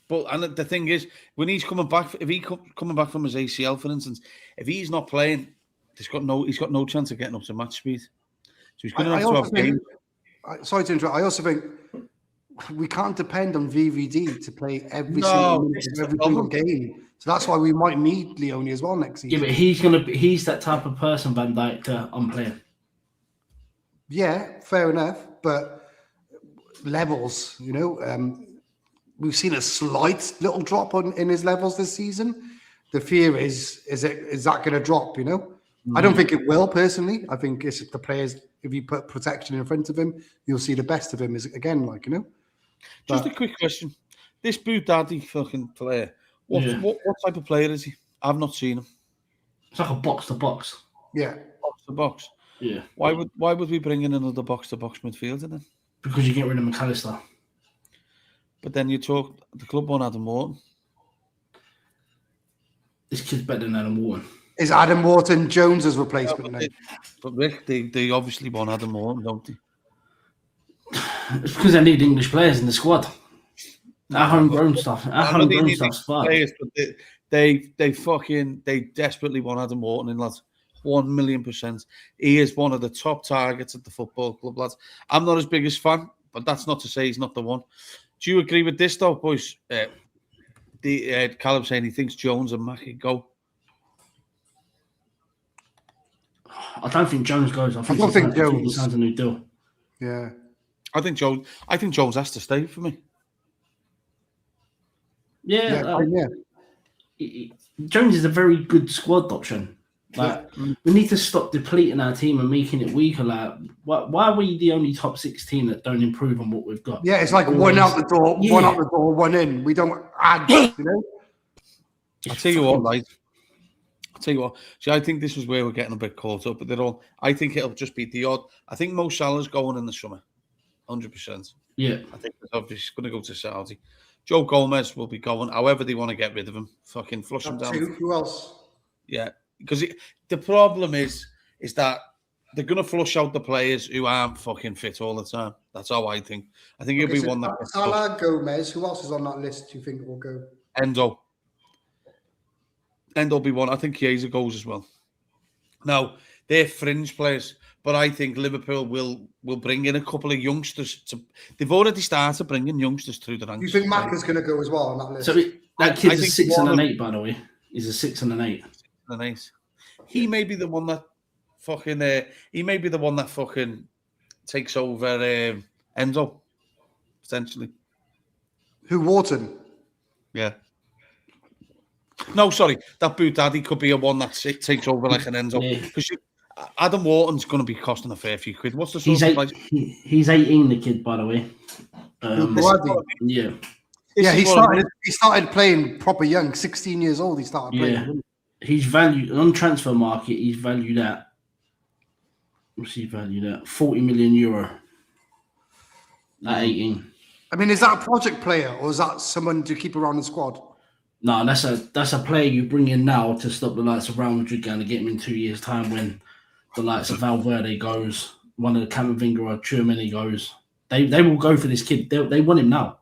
But and the thing is, when he's coming back, if he's coming back from his ACL, for instance, if he's not playing, he's got no chance of getting up to match speed. So he's going to have games. Sorry to interrupt. I also think we can't depend on VVD to play every single game. So that's why we might need Leone as well next season. Yeah, but he's that type of person, Van Dijk, to unplay him. Yeah, fair enough. But levels, we've seen a slight little drop in his levels this season. The fear is that going to drop, I don't think it will, personally. I think it's the players, if you put protection in front of him, you'll see the best of him again, Just a quick question. This Boudadi fucking player, what type of player is he? I've not seen him. It's like a box-to-box. Yeah. Box-to-box? Yeah. Why would we bring in another box-to-box midfielder then? Because you get rid of McAllister. But then the club won Adam Wharton. This kid's better than Adam Wharton. Is Adam Wharton Jones's replacement now? But Rick, they obviously won Adam Wharton, don't they? It's because they need English players in the squad. Our homegrown stuff. Players, but they desperately want Adam Wharton in, lads. 1,000,000%. He is one of the top targets at the football club, lads. I'm not his biggest fan, but that's not to say he's not the one. Do you agree with this, though, boys? Callum saying he thinks Jones and Mackey go. I don't think Jones goes. I think Jones signs a new deal. Yeah. I think Jones has to stay for me. Yeah. Jones is a very good squad option. We need to stop depleting our team and making it weaker. Why are we the only top 6 team that don't improve on what we've got? Yeah, it's like one out the door, one out the door, one in. We don't add, I'll tell you what, right? See, I think this is where we're getting a bit caught up. But I think it'll just be the odd. I think Mo Salah's going in the summer, 100%. Yeah. I think he's going to go to Saudi. Joe Gomez will be going. However they want to get rid of him, fucking flush him down. Who else? Yeah. Because the problem is that they're going to flush out the players who aren't fucking fit all the time. That's how I think. I think he'll be one that... Salah, Gomez. Who else is on that list do you think will go? Endo will be one. I think Chiesa goes as well. Now, they're fringe players, but I think Liverpool will bring in a couple of youngsters. They've already started bringing youngsters through the ranks. You think Mac is going to go as well on that list? So that kid's a 6 and an 8, by the way. He's a 6 and an 8. Nice. He may be the one that fucking. He may be the one that fucking takes over Enzo, potentially. Who, Wharton? Yeah. No, sorry. That Boudadi could be a one that takes over like an Enzo. Because Adam Wharton's going to be costing a fair few quid. What's the sort of price? He's 18, the kid, by the way. Yeah. Yeah, he started playing proper young, 16 years old. He started playing. Yeah. He's valued on transfer market. He's valued at what's he valued at? 40 million euro at 18. I mean, is that a project player or is that someone to keep around the squad? No, that's a player you bring in now to stop the likes of Real Madrid going to get him in 2 years' time when the likes of Valverde goes, one of the Camavinga or Tchouaméni goes. They will go for this kid. They want him now.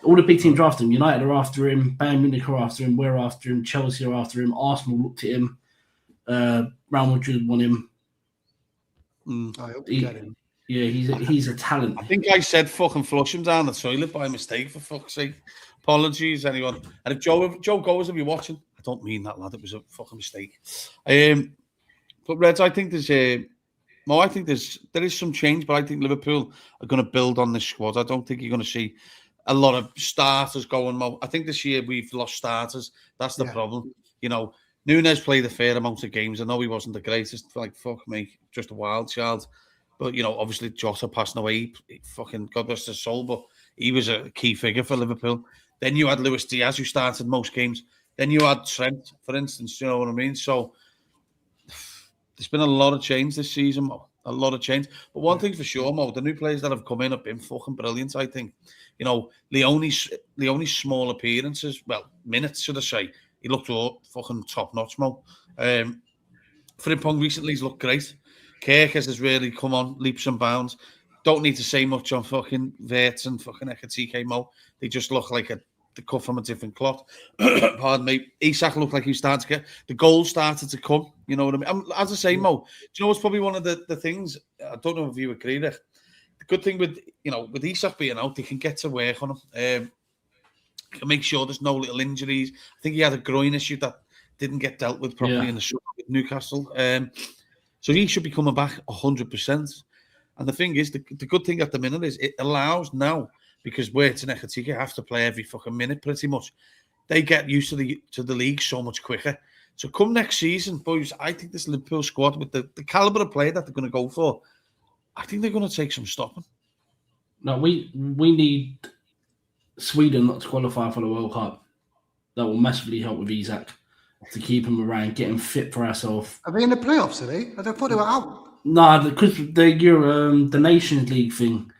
All the big teams are after him. United are after him. Bayern Munich are after him. We're after him. Chelsea are after him. Arsenal looked at him. Real Madrid want him. I hope you get him. Yeah, he's a talent. I think I said fucking flush him down the toilet by mistake, for fuck's sake. Apologies, anyone. And if Joe goes, if you're watching, I don't mean that, lad. It was a fucking mistake. But Reds, I think there is some change, but I think Liverpool are going to build on this squad. I don't think you're going to see a lot of starters going. I think this year we've lost starters. That's the problem. You know, Nunes played a fair amount of games. I know he wasn't the greatest. Like, fuck me, just a wild child. But, you know, obviously Jota passing away. He fucking, God rest his soul, but he was a key figure for Liverpool. Then you had Luis Diaz, who started most games. Then you had Trent, for instance. You know what I mean? So there's been a lot of change this season, Mo. A lot of change. But one thing for sure, Mo, the new players that have come in have been fucking brilliant, I think. You know, Leone's small appearances, well, minutes, should I say, he looked fucking top-notch, Mo. Frimpong recently has looked great. Kirk has really come on leaps and bounds. Don't need to say much on fucking Wirtz and fucking Ekatike, Mo. They just look like the cut from a different cloth. Pardon me. Isak looked like he was starting to get... The goals started to come, you know what I mean? As I say, Mo, do you know what's probably one of the things... I don't know if you agree, Rick. The good thing with Isak being out, they can get to work on him. Can make sure there's no little injuries. I think he had a groin issue that didn't get dealt with properly in the summer with Newcastle. So he should be coming back 100%. And the thing is, the good thing at the minute is it allows now, because Wirtz and Ekatike have to play every fucking minute pretty much. They get used to the league so much quicker. So come next season, boys, I think this Liverpool squad, with the calibre of player that they're going to go for, I think they're going to take some stopping. No, we need Sweden not to qualify for the World Cup. That will massively help with Isak to keep him around, get him fit for ourselves. Are they in the playoffs, are they? I thought they were out. No, because the Nations League thing,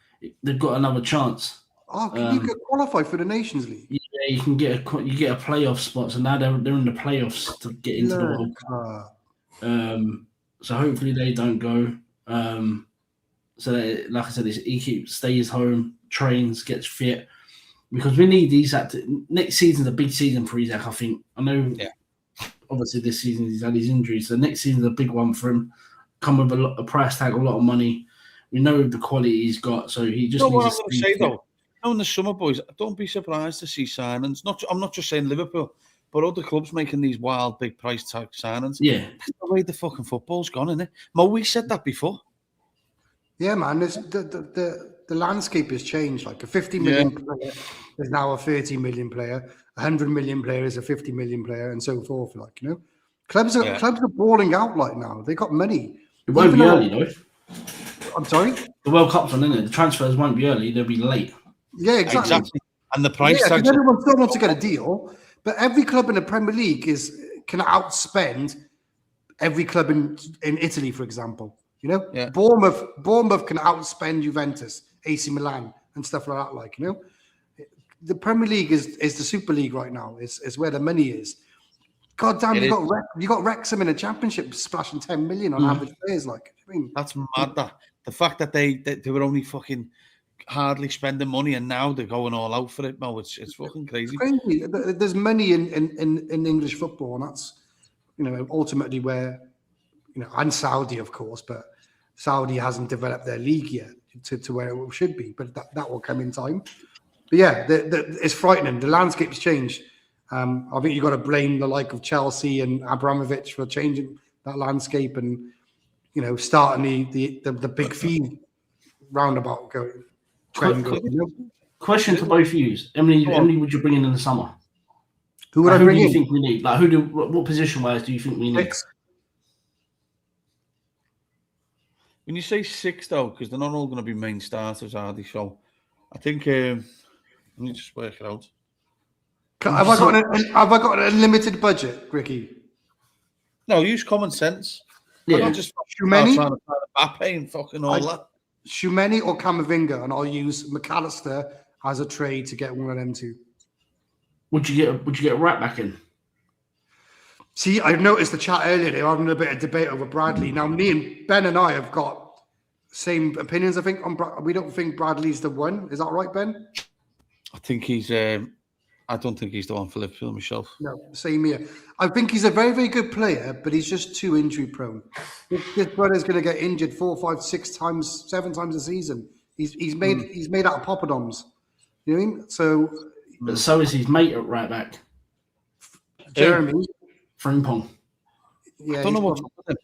they've got another chance. Oh, can you get qualified for the Nations League? Yeah, you can get a playoff spot. So now they're in the playoffs to get into the World Cup. So hopefully they don't go. So that, like I said, he stays home, trains, gets fit, because we need Isak. Next season's a big season for Isak, I think. I know. Yeah. Obviously, this season he's had his injuries, so next season's a big one for him. Come with a price tag, a lot of money. We know the quality he's got, so he just. What I'm going to say though, in the summer, boys, don't be surprised to see signings. I'm not just saying Liverpool, but other clubs making these wild big price tag signings. Yeah, that's the way the fucking football's gone, isn't it? Mo, we said that before. Yeah, man. The landscape has changed. Like a 50 million player is now a 30 million player. 100 million player is a 50 million player, and so forth. Like, you know, clubs are balling out like now. They got money. It won't be early though. I'm sorry. The World Cup's on, isn't it? The transfers won't be early; they'll be late. Yeah, exactly. And the price tag. Everyone still wants to get a deal, but every club in the Premier League can outspend every club in Italy, for example. You know, Bournemouth can outspend Juventus, AC Milan, and stuff like that. Like, you know, the Premier League is the Super League right now. Is where the money is. God damn, you got Wrexham in a championship splashing 10 million on average players. Like, I mean, that's mad. That the fact that they were only fucking hardly spending money, and now they're going all out for it. No, it's fucking crazy. It's crazy. There's money in English football, and that's, you know, ultimately where, you know, and Saudi, of course, but Saudi hasn't developed their league yet to where it should be, but that will come in time. But yeah, it's frightening. The landscape's changed. I think you've got to blame the like of Chelsea and Abramovich for changing that landscape and, you know, starting the big fee roundabout going. Question to both of you. Emily, would you bring in the summer? Who would I bring in? Who do you think we need? Like, what position-wise do you think we need? 6. When you say 6, though, because they're not all going to be main starters, are they? So I think let me just work it out. Have I got an unlimited budget, Ricky? No, use common sense. Yeah. I'm not just Shumeni, trying to find Mbappe and fucking all that. Shumeni or Camavinga, and I'll use McAllister as a trade to get one of them two. Would you get a right back in? See, I noticed the chat earlier. They were having a bit of debate over Bradley. Now, me and Ben and I have got same opinions. I think we don't think Bradley's the one. Is that right, Ben? I think he's. I don't think he's the one for Liverpool myself. No, same here. I think he's a very, very good player, but he's just too injury prone. This brother's going to get injured 4, 5, 6 times, 7 times a season. He's made out of poppadoms. You know what I mean? So, but so is his mate at right back, Jeremy Frimpong. Yeah, I don't know what's up with him.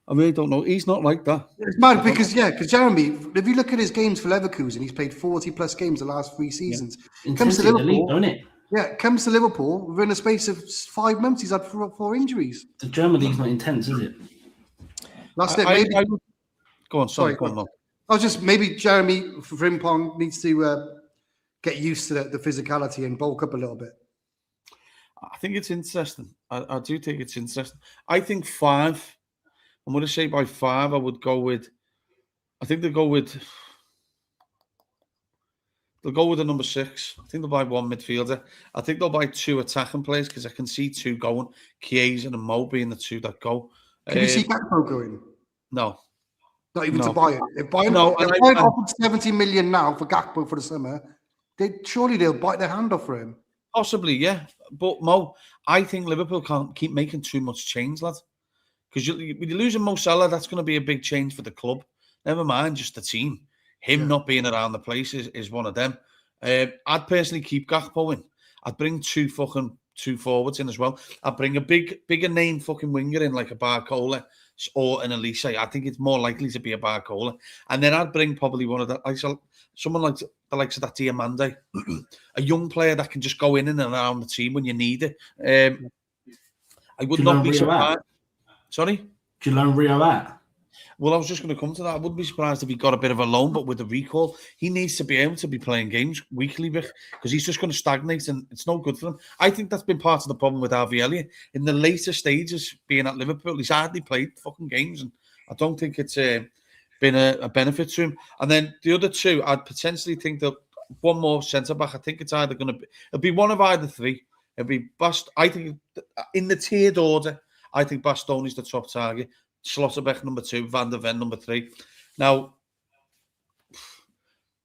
I really don't know. He's not like that. It's mad because Jeremy, if you look at his games for Leverkusen, he's played 40 plus games the last 3 seasons. Yeah. Comes to Liverpool, league, don't it? Yeah, comes to Liverpool within a space of 5 months. He's had 4 injuries. The German league's not intense, is it? That's it. Maybe. Go on, sorry. Go on. I was just maybe Jeremy Frimpong needs to get used to the physicality and bulk up a little bit. I think it's interesting. I do think it's interesting. I think 5. I'm going to say by 5, I would go with. I think they'll go with a number 6. I think they'll buy 1 midfielder. I think they'll buy 2 attacking players because I can see 2 going. Chiesa and Mo being the 2 that go. Can you see Gakpo going? No. Not even to buy it. If Bayern offered 70 million now for Gakpo for the summer, they'll bite their hand off for him. Possibly, yeah. But Mo, I think Liverpool can't keep making too much change, lad. Because when you're losing Mo Salah, that's going to be a big change for the club. Never mind just the team. Him not being around the place is one of them. I'd personally keep Gakpo in. I'd bring 2 forwards in as well. I'd bring a bigger name fucking winger in like a Barcola or an Elise. I think it's more likely to be a Barcola. And then I'd bring probably one of the someone like the likes of that Diamande, a young player that can just go in and around the team when you need it. I would not be surprised. Sorry? Do you learn Rio that? Well, I was just going to come to that. I wouldn't be surprised if he got a bit of a loan, but with the recall, he needs to be able to be playing games weekly because he's just going to stagnate and it's no good for him. I think that's been part of the problem with Harvey Elliott. In the later stages, being at Liverpool, he's hardly played fucking games, and I don't think it's been a benefit to him. And then the other 2, I'd potentially think that one more centre-back. I think it's either going to be... It'll be one of either 3. It'll be I think in the tiered order, I think Bastoni's the top target. Schlotterbeck number 2, Van der Ven number 3. Now,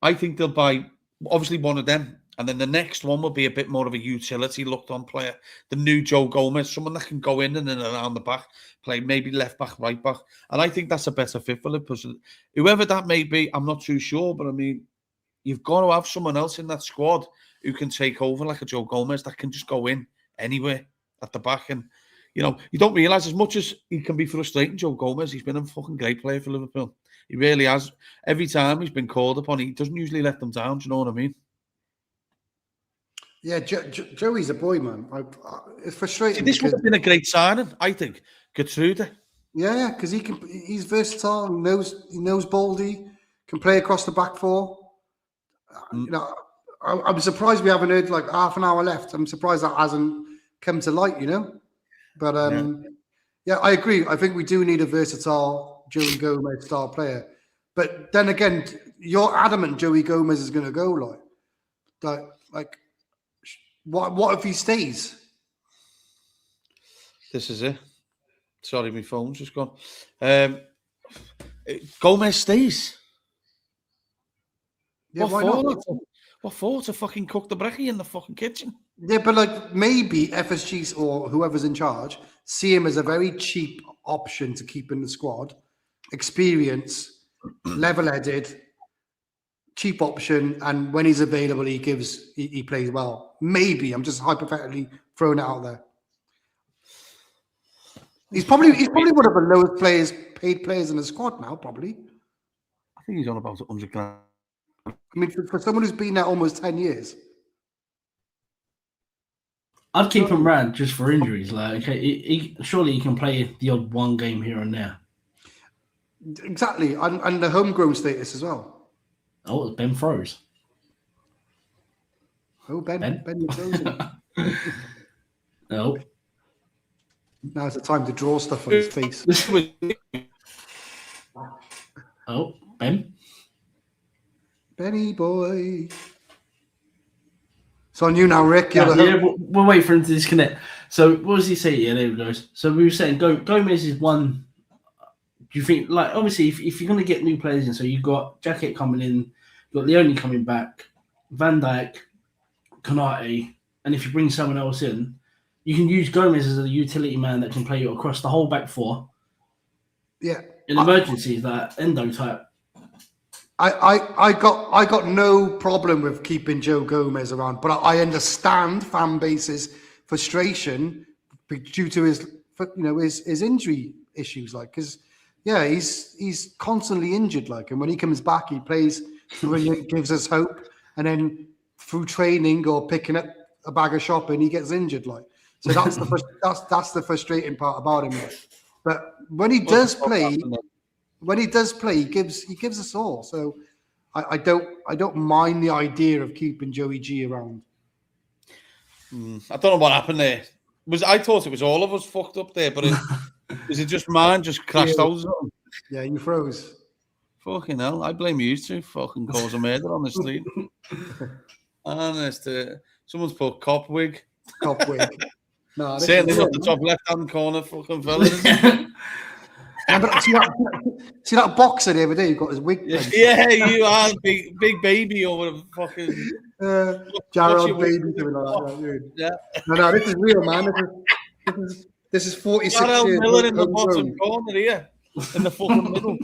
I think they'll buy obviously one of them, and then the next one will be a bit more of a utility looked-on player. The new Joe Gomez, someone that can go in and around the back, play maybe left back, right back, and I think that's a better fit for Liverpool. Whoever that may be, I'm not too sure, but I mean, you've got to have someone else in that squad who can take over like a Joe Gomez that can just go in anywhere at the back. And you know, you don't realise as much as he can be frustrating, Joe Gomez, he's been a fucking great player for Liverpool. He really has. Every time he's been called upon, he doesn't usually let them down. Do you know what I mean? Yeah, Joey's a boy, man. It's frustrating. This would have been a great signing, I think. Gertrude. Yeah, because he's versatile. He knows Baldy. Can play across the back 4. You know, I'm surprised we haven't heard like half an hour left. I'm surprised that hasn't come to light. You know. But yeah, I agree. I think we do need a versatile Joey Gomez style player. But then again, you're adamant Joey Gomez is going to go like what if he stays? This is it. Sorry, my phone's just gone. Gomez stays. Yeah, why not? What for? To fucking cook the brekkie in the fucking kitchen? Yeah, but like maybe FSG or whoever's in charge see him as a very cheap option to keep in the squad. Experience, level-headed, cheap option, and when he's available, he plays well. Maybe I'm just hypothetically throwing it out there. He's probably one of the lowest paid players in the squad now. Probably. I think he's on about 100 grand. I mean, for someone who's been there almost 10 years. I'd keep him around just for injuries. Like, surely he can play the odd one game here and there. Exactly, and the homegrown status as well. Oh, Ben froze. Oh, Ben you're frozen. No. Now's the time to draw stuff on his face. Oh, Ben. Benny boy. It's on you now, Rick. We'll wait for him to disconnect. So, what does he say? Yeah, there he goes. So, we were saying Gomez is one. Do you think, like, obviously, if you're going to get new players in, so you've got Jacket coming in, you've got Leone coming back, Van Dijk, Konate, and if you bring someone else in, you can use Gomez as a utility man that can play you across the whole back four. Yeah. In emergencies, that Endo type. I got no problem with keeping Joe Gomez around, but I understand fan base's frustration due to his injury issues, like, because he's constantly injured, like, and when he comes back, he plays brilliant, gives us hope, and then through training or picking up a bag of shopping, he gets injured, like. So that's the frustrating part about him, like. But when he does play. When he does play, he gives us all. So I don't mind the idea of keeping Joey G around. I don't know what happened there. I thought it was all of us fucked up there, but is it just mine just crashed out? Yeah, you froze. Fucking hell! I blame you two. Fucking cause a murder on the street. Honest, someone's put cop wig. Cop wig. No, certainly not the top left-hand corner, fucking fella. Yeah, but see that boxer the other day who got his wig. Yeah, you are big baby over the fucking Gerald baby something like that. Dude. Yeah. No, this is real, man. This is 46 Gerald years. Miller in the bottom corner here, in the fucking middle.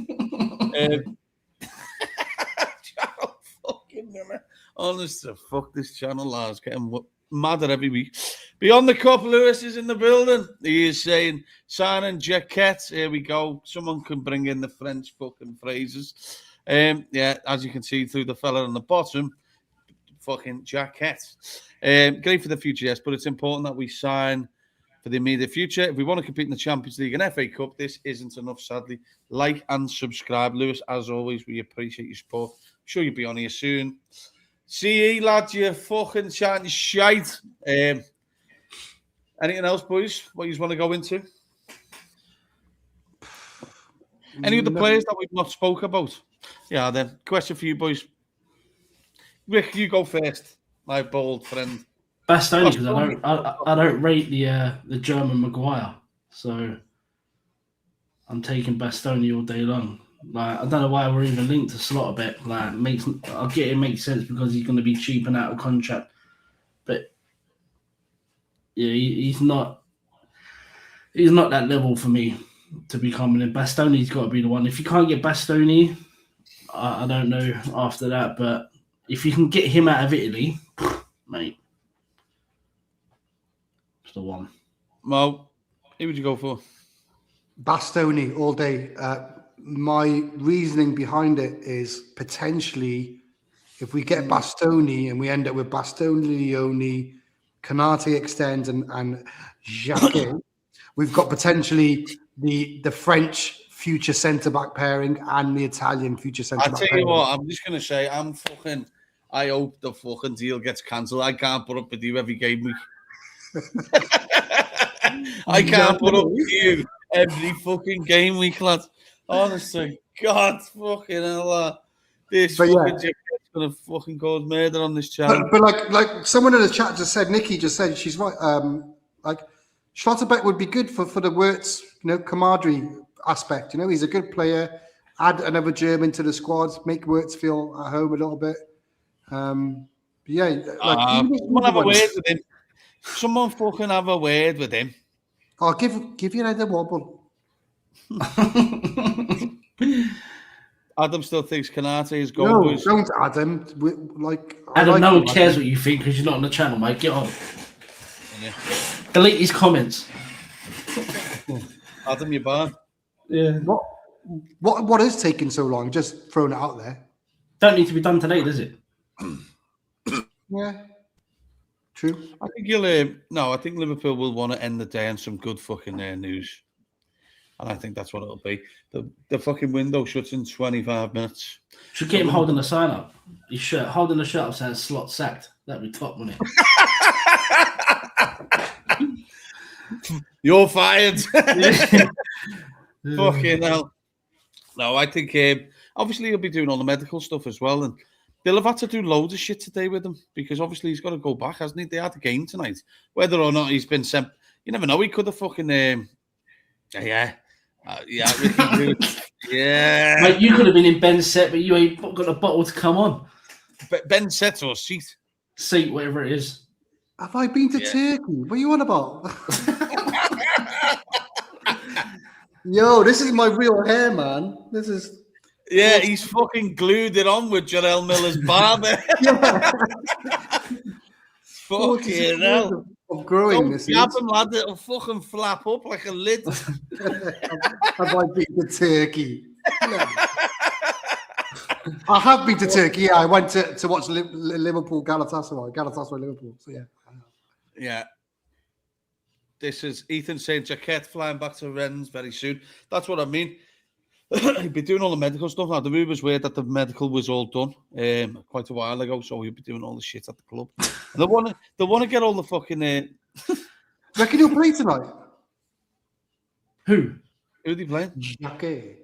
Gerald fucking Miller. Honestly, fuck this channel, lads. Getting madder every week. Beyond the Cup, Lewis is in the building. He is saying, signing jacket. Here we go. Someone can bring in the French fucking phrases. Yeah, as you can see through the fella on the bottom, fucking jacket. Great for the future, yes, but it's important that we sign for the immediate future. If we want to compete in the Champions League and FA Cup, this isn't enough, sadly. Like and subscribe. Lewis, as always, we appreciate your support. I'm sure you'll be on here soon. See you, lads, you fucking chatting shite. Anything else, boys? What you want to go into? Any of the players that we've not spoke about? Yeah, then. Question for you, boys. Rick, you go first, my bold friend. Bastoni, because I don't rate the German Maguire, so I'm taking Bastoni all day long. Like, I don't know why we're even linked to Slot a bit. Like, I get it makes sense because he's going to be cheap and out of contract, but yeah, he's not that level for me to be coming in. Bastoni's got to be the one. If you can't get Bastoni, I don't know after that, but if you can get him out of Italy, mate, it's the one. Mo, who would you go for? Bastoni all day. My reasoning behind it is potentially if we get Bastoni and we end up with Bastoni, Leone, Konate extends and Jacquet, we've got potentially the French future centre-back pairing and the Italian future centre-back pairing. I tell you what, I'm just going to say, I hope the fucking deal gets cancelled. I can't put up with you every game week. I can't put up with you every fucking game week, lads. Honestly, God fucking hell, this fucking is going to fucking cause murder on this channel. But like someone in the chat just said, Nikki just said, she's right. Like Schlotterbeck would be good for the Wirtz, camaraderie aspect. He's a good player. Add another German to the squad, make Wirtz feel at home a little bit. Someone have a word with him. Someone fucking have a word with him. I'll give you another wobble. Adam still thinks Konate is goal. No, don't Adam. Adam, no one cares what you think because you're not on the channel, mate. Get on. Yeah. Delete his comments. Adam, you're bad. Yeah. What is taking so long? Just throwing it out there. Don't need to be done today, does it? Yeah. True. I think I think Liverpool will want to end the day on some good fucking news. And I think that's what it'll be. The fucking window shuts in 25 minutes. Should get him holding the sign up. His shirt, holding the shirt up saying Slot sacked. That'd be top, wouldn't it? You're fired. Fucking hell. No, I think obviously he'll be doing all the medical stuff as well. And they'll have had to do loads of shit today with him because obviously he's got to go back, hasn't he? They had a game tonight. Whether or not he's been sent, you never know. He could have fucking, yeah. Mate, you could have been in Ben's set, but you ain't got a bottle to come on. Ben set or seat. seat, whatever it is. Have I been to Turkey? What are you on about? Yo, this is my real hair, man. This is. Yeah, he's fucking glued it on with Jarell Miller's barber. Fucking hell. Of growing this. Grab him, lad. It'll fucking flap up like a lid. Have I been to Turkey? No. I have been to Turkey. Yeah, I went to watch Liverpool Galatasaray Liverpool. So yeah. Yeah. This is Ethan saying Jaquette flying back to Rennes very soon. That's what I mean. He'd be doing all the medical stuff now. The rumours were that the medical was all done quite a while ago, so he'd be doing all the shit at the club. And they want to get all the fucking. Reckon he'll play tonight? Who are they playing? Jaquette.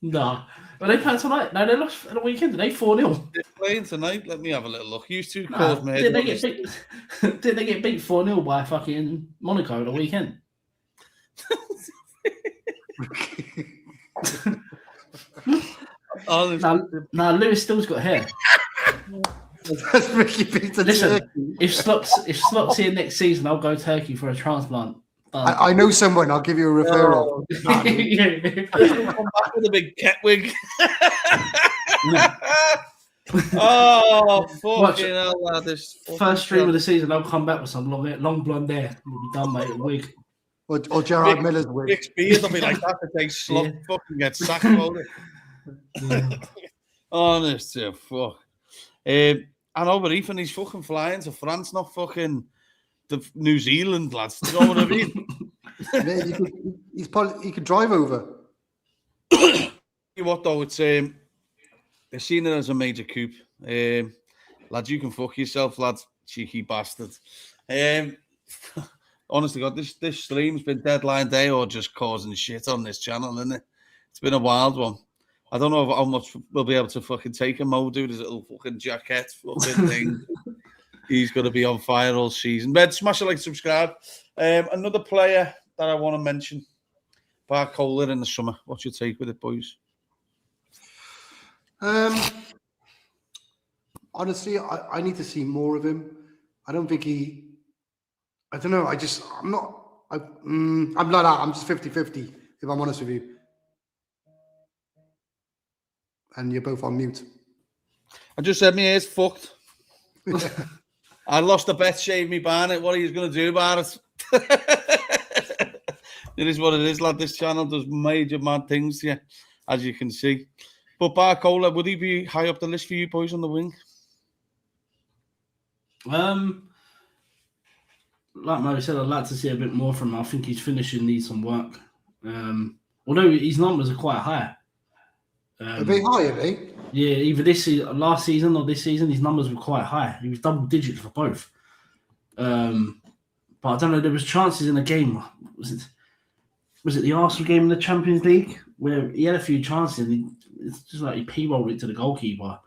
No. Are they playing tonight? No, they lost at the weekend. They 4-0. They're playing tonight. Let me have a little look. You two caused me. Did they get beat 4-0 by fucking Monaco at the weekend? Now Lewis still's got hair. That's Ricky Peter. Listen, if Slot's here next season, I'll go Turkey for a transplant. I know someone. I'll give you a referral. Come back with a big cat wig. Oh, fucking hell, lad. This first stream of the season, I'll come back with some long blonde hair. We'll be done, mate. A wig. Or Gerard Miller's wig. Rick's beard will be like that. It takes slot fucking get sacked about it. Honest to fuck. I know, but Ethan, he's fucking flying to France, not fucking the New Zealand, lads. Do you know what I mean? He could drive over. You what though? It's they're seeing it as a major coup. Lads, you can fuck yourself, lads. Cheeky bastard. Honestly, God, this stream's been deadline day or just causing shit on this channel, isn't it? It's been a wild one. I don't know how much we'll be able to fucking take him. Mo, dude, his little fucking jacket, fucking thing. He's going to be on fire all season. Red, smash a like, subscribe. Another player that I want to mention, Barcola in the summer. What's your take with it, boys? Honestly, I need to see more of him. I don't think I don't know. I'm like that. I'm just 50-50, if I'm honest with you. And you're both on mute. I just said my ear's fucked. I lost a bet, shaved me barnet. What are you going to do about it? It is what it is, lad. This channel does major mad things to you, as you can see. But Barcola, would he be high up the list for you boys on the wing? Like Mo said, I'd like to see a bit more from him. I think his finishing needs some work. Although his numbers are quite high. A bit high, are they? Yeah, either last season or this season, his numbers were quite high. He was double digits for both. But I don't know. There was chances in the game. Was it the Arsenal game in the Champions League where he had a few chances and it's just like he p-rolled it to the goalkeeper.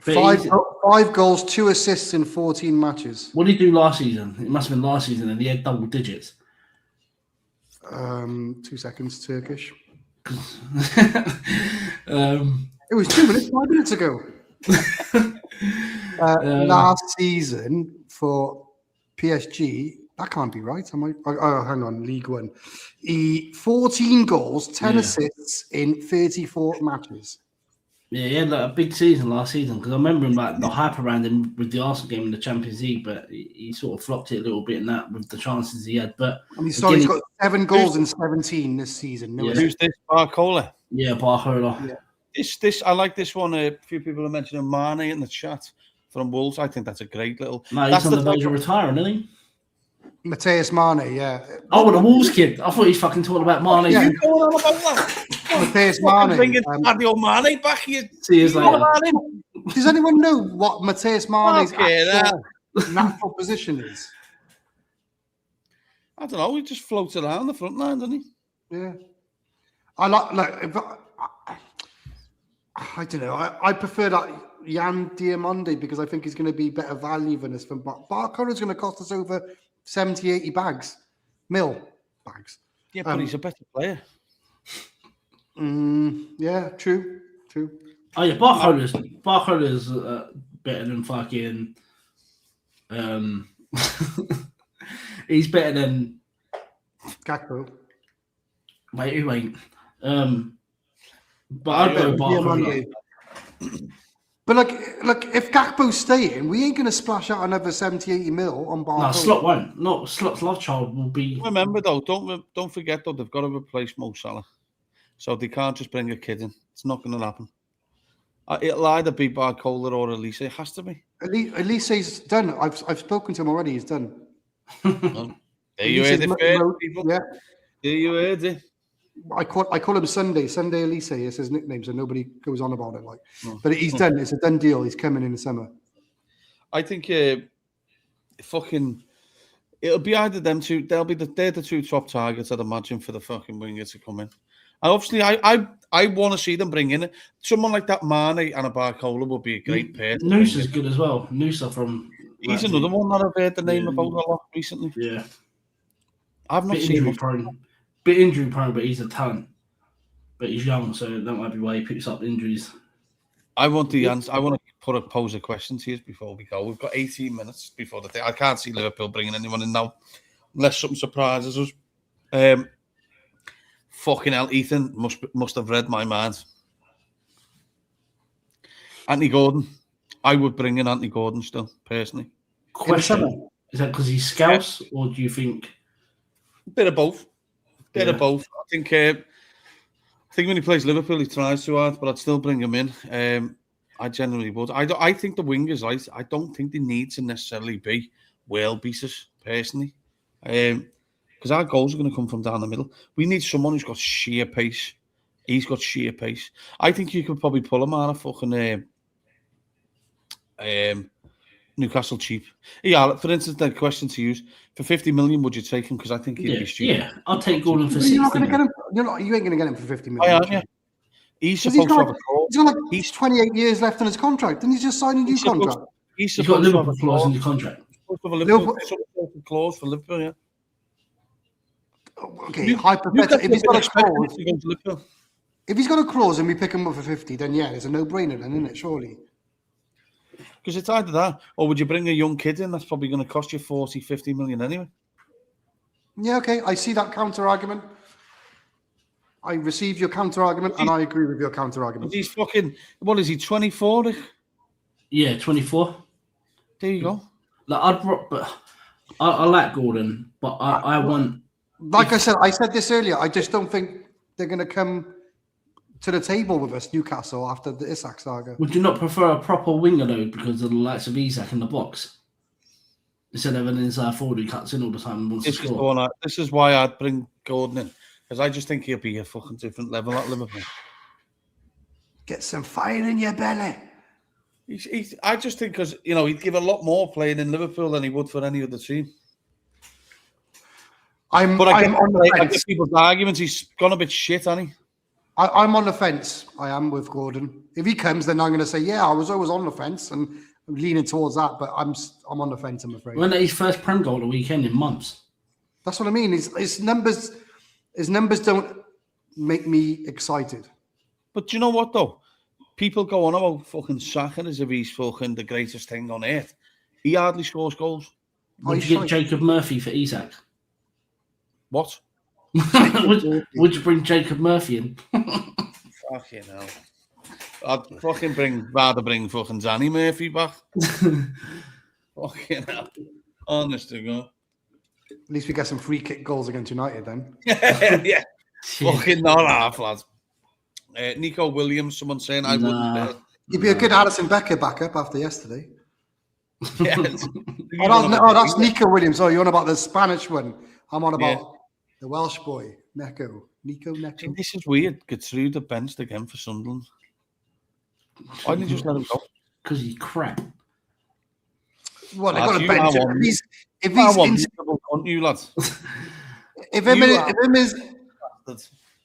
5 goals, 2 assists in 14 matches. What did he do last season? It must have been last season, and he had double digits. 2 seconds, Turkish. It was 2 minutes, 5 minutes ago. Last season for PSG, that can't be right. Am I? Oh, hang on, League One. 14 goals, 10 assists in 34 matches. Yeah, he had like a big season last season because I remember him like the hype around him with the Arsenal game in the Champions League, but he sort of flopped it a little bit in that with the chances he had. But he's got 7 goals in 17 this season. Who's this? Barcola. Yeah, Barcola. Yeah. This I like this one. A few people are mentioning Mane in the chat from Wolves. I think that's a great little. No, he's on the verge of retiring, isn't he? Mateus Mane, yeah. Oh, the Wolves kid. I thought he was fucking talking about Mane. Yeah. You going on about that? Mateus Mane. Bringing Sadio Mane back here. 2 years later. Does anyone know what Mateus Mane's natural position is? I don't know. He just floats around the front line, doesn't he? Yeah. I don't know. I prefer that Yan Diamonde because I think he's going to be better value than this. Barcola's going to cost us over 70, 80 bags. Yeah, but he's a better player. Yeah, true. Oh yeah, Barcola's better than fucking. He's better than. Gakpo. Wait, who ain't? But I'd go Barcola. But look, if Gakpo's staying, we ain't going to splash out another 70, 80 mil on Barcola. No, Slot won't. No, Slot's love child will be. Remember though, don't forget though, they've got to replace Mo Salah, so they can't just bring a kid in. It's not going to happen. It'll either be Barcola or Elise. It has to be. Elise's done. I've spoken to him already. He's done. Well, there you heard it, first, people. Yeah. There you heard it. I call him Sunday Elise is his nickname, so nobody goes on about it. But he's done. It's a done deal. He's coming in the summer. I think it'll be either them two. They're the two top targets, I'd imagine, for the fucking winger to come in. And obviously, I want to see them bring in someone like that. Mane and a Barcola would be a great pair. Noose is good as well. Noose from. He's another one that I've heard the name about a lot recently. Yeah, I've not seen him. Bit injury prone, but he's a talent. But he's young, so that might be why he picks up injuries. I want the answer. I want to pose a question to you before we go. We've got 18 minutes before the day. I can't see Liverpool bringing anyone in now, unless something surprises us. Fucking hell, Ethan must have read my mind. Anthony Gordon. I would bring in Anthony Gordon still, personally. Question: is that because he's Scouse, or do you think? A bit of both. Of both. I think when he plays Liverpool, he tries too hard, but I'd still bring him in. I generally would. I think the wingers, I don't think they need to necessarily be world beaters, personally. Because our goals are going to come from down the middle. We need someone who's got sheer pace. He's got sheer pace. I think you could probably pull him out of fucking Newcastle cheap. Yeah, for instance, the question to use, for 50 million, would you take him? Because I think he'd be stupid. Yeah, I'll take Gordon for 60. You're not going to get him. You ain't going to get him for 50 million. I am, yeah. He's supposed to have a clause. He's 28 years left on his contract. Didn't he just sign a new contract? He's got a Liverpool clause in the contract. Liverpool clause for Liverpool, yeah. Okay, hypothetically, if he's got a clause, if he's got a clause and we pick him up for 50, then yeah, it's a no-brainer, then, isn't it? Surely. Because it's either that, or would you bring a young kid in that's probably going to cost you 40, 50 million anyway? Yeah, okay, I see that counter-argument. I received your counter-argument, and I agree with your counter-argument. He's fucking, what is he, 24? Yeah, 24. There you go. Like, I like Gordon, but I want... Like I said this earlier, I just don't think they're going to come to the table with us, Newcastle, after the Isak saga. Would you not prefer a proper winger, though, because of the likes of Isak in the box? Instead of an inside forward who cuts in all the time and wants to score. This is why I'd bring Gordon in, because I just think he'll be a fucking different level at Liverpool. Get some fire in your belly. I just think because, he'd give a lot more playing in Liverpool than he would for any other team. I get people's arguments. He's gone a bit shit, hasn't he? I'm on the fence. I am with Gordon. If he comes, then I'm going to say, yeah, I was always on the fence, and I'm leaning towards that. But I'm on the fence, I'm afraid. When his first Prem goal the weekend in months. That's what I mean. His numbers don't make me excited. But do you know what though? People go on about fucking Saka as if he's fucking the greatest thing on earth. He hardly scores goals. Would you get Jacob Murphy for Isak? What? would you bring Jacob Murphy in? Fucking hell. I'd rather bring fucking Danny Murphy back. Fucking hell. Honest to God. At least we get some free kick goals against United then. Yeah. Fucking not half, lads. Nico Williams, someone saying I wouldn't. You'd be a good Alisson Becker backup after yesterday. Yeah. That's Nico Williams. Oh, you're on about the Spanish one. I'm on about the Welsh boy, Nico. This is weird. Gertrude benched again for Sunderland. Why didn't you just let him go? Because he's crap. Well, they got to bench him.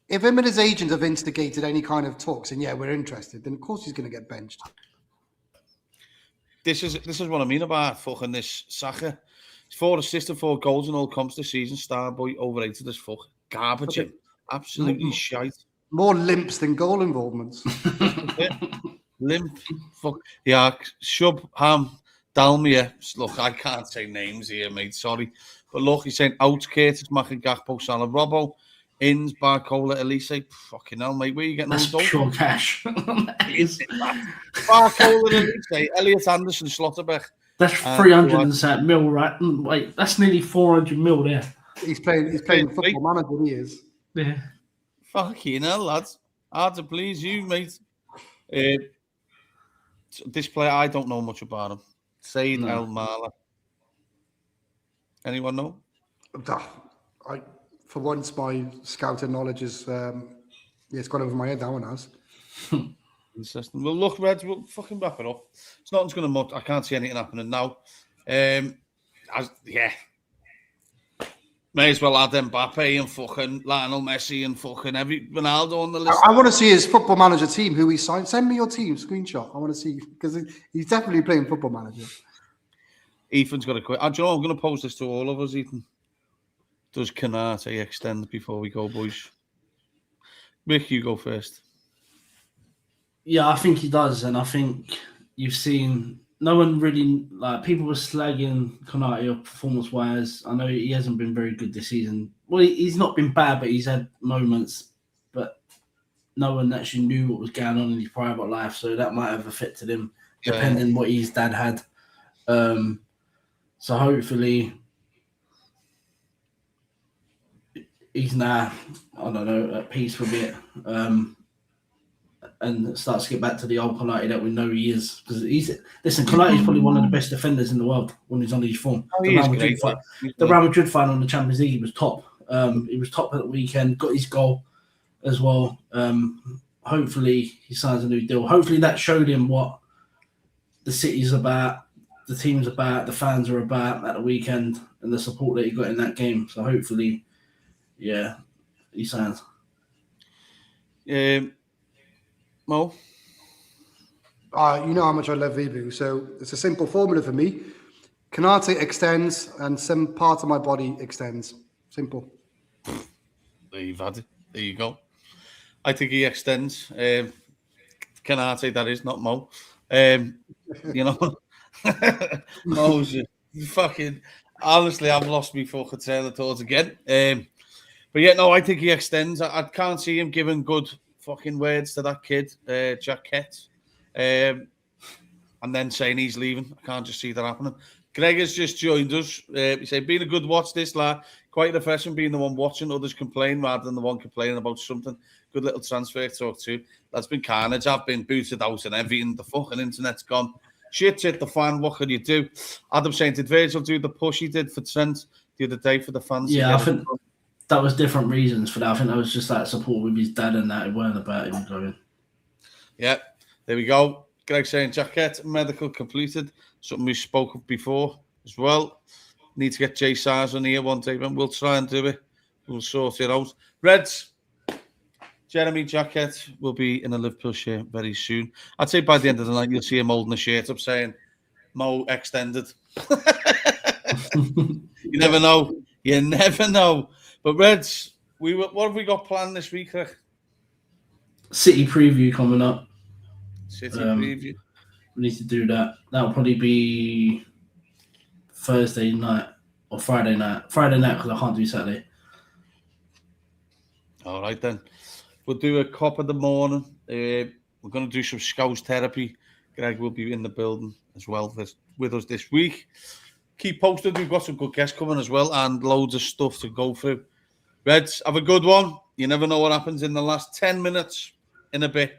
If him and his agent have instigated any kind of talks, and we're interested, then of course he's going to get benched. This is what I mean about fucking this Saka. 4 assists and 4 goals in all comps this season. Starboy overrated as fuck. Garbage. Absolutely shite. More limps than goal involvements. Limp. Fuck. Yeah, Shubham Dalmia. Look, I can't say names here, mate. Sorry. But look, he's saying out Curtis, Macken, Gakpo, Salah, Robbo, Inns, Barcola, Elise. Fucking hell, mate. Where are you getting That's those pure from? cash. That is. Barcola, Elise, Elliot Anderson, Slotterbeck. That's 300 mil, right? Wait, that's nearly 400 mil there. He's playing Football Manager. He is. Yeah. Fucking hell, lads. Hard to please you, mate. This player, I don't know much about him. Said El Mala. Anyone know? For once, my scouting knowledge is it's gone over my head. That one has. Interesting. Well, look, Reds, we'll fucking wrap it up. It's nothing's going to I can't see anything happening now. May as well add Mbappe and fucking Lionel Messi and fucking every Ronaldo on the list. I want to see his Football Manager team, who he signed. Send me your team screenshot. I want to see, because he's definitely playing Football Manager. Ethan's got to quit. I'm going to pose this to all of us, Ethan. Does Canate extend before we go, boys? Rick, you go first. Yeah, I think he does. And I think you've seen no one really, people were slagging Konate performance-wise. I know he hasn't been very good this season. Well, he's not been bad, but he's had moments. But no one actually knew what was going on in his private life, so that might have affected him, depending what his dad had. So hopefully he's now, I don't know, at peace for a bit. And starts to get back to the old Konate that we know he is. Because Konate is probably one of the best defenders in the world when he's on his form. The Real Madrid final in the Champions League, he was top. He was top at the weekend, got his goal as well. Hopefully he signs a new deal. Hopefully that showed him what the city's about, the team's about, the fans are about at the weekend, and the support that he got in that game. So hopefully, he signs. Mo? You know how much I love Vibu, so it's a simple formula for me. Konate extends, and some part of my body extends. Simple. There you've had it. There you go. I think he extends. Konate, that is, not Mo. Mo's fucking... Honestly, I've lost me fucking trail of thought again. But I think he extends. I can't see him giving good fucking words to that kid, Jaquette, and then saying he's leaving. I can't just see that happening. Greg has just joined us. He said, been a good watch this, lad. Quite refreshing being the one watching others complain rather than the one complaining about something. Good little transfer talk too. That's been carnage. I've been booted out and everything. The fucking internet's gone. Shit's hit the fan. What can you do? Adam saying, did Virgil do the push he did for Trent the other day for the fans? Yeah, I think that was different reasons for that. I think that was just like support with his dad and that. It weren't about him going. Yeah, there we go. Greg saying, Jaquette, medical completed. Something we spoke of before as well. Need to get Jay Sars on here one day, but we'll try and do it. We'll sort it out. Reds, Jeremy Jaquette will be in a Liverpool shirt very soon. I'd say by the end of the night, you'll see him holding a shirt up saying, Mo extended. You never know. You never know. But Reds, what have we got planned this week, Rick? City preview coming up. City preview. We need to do that. That'll probably be Thursday night or Friday night. Friday night because I can't do Saturday. All right then. We'll do a cop of the morning. We're going to do some scouse therapy. Greg will be in the building as well with us this week. Keep posted. We've got some good guests coming as well and loads of stuff to go through. Reds, have a good one. You never know what happens in the last 10 minutes. In a bit.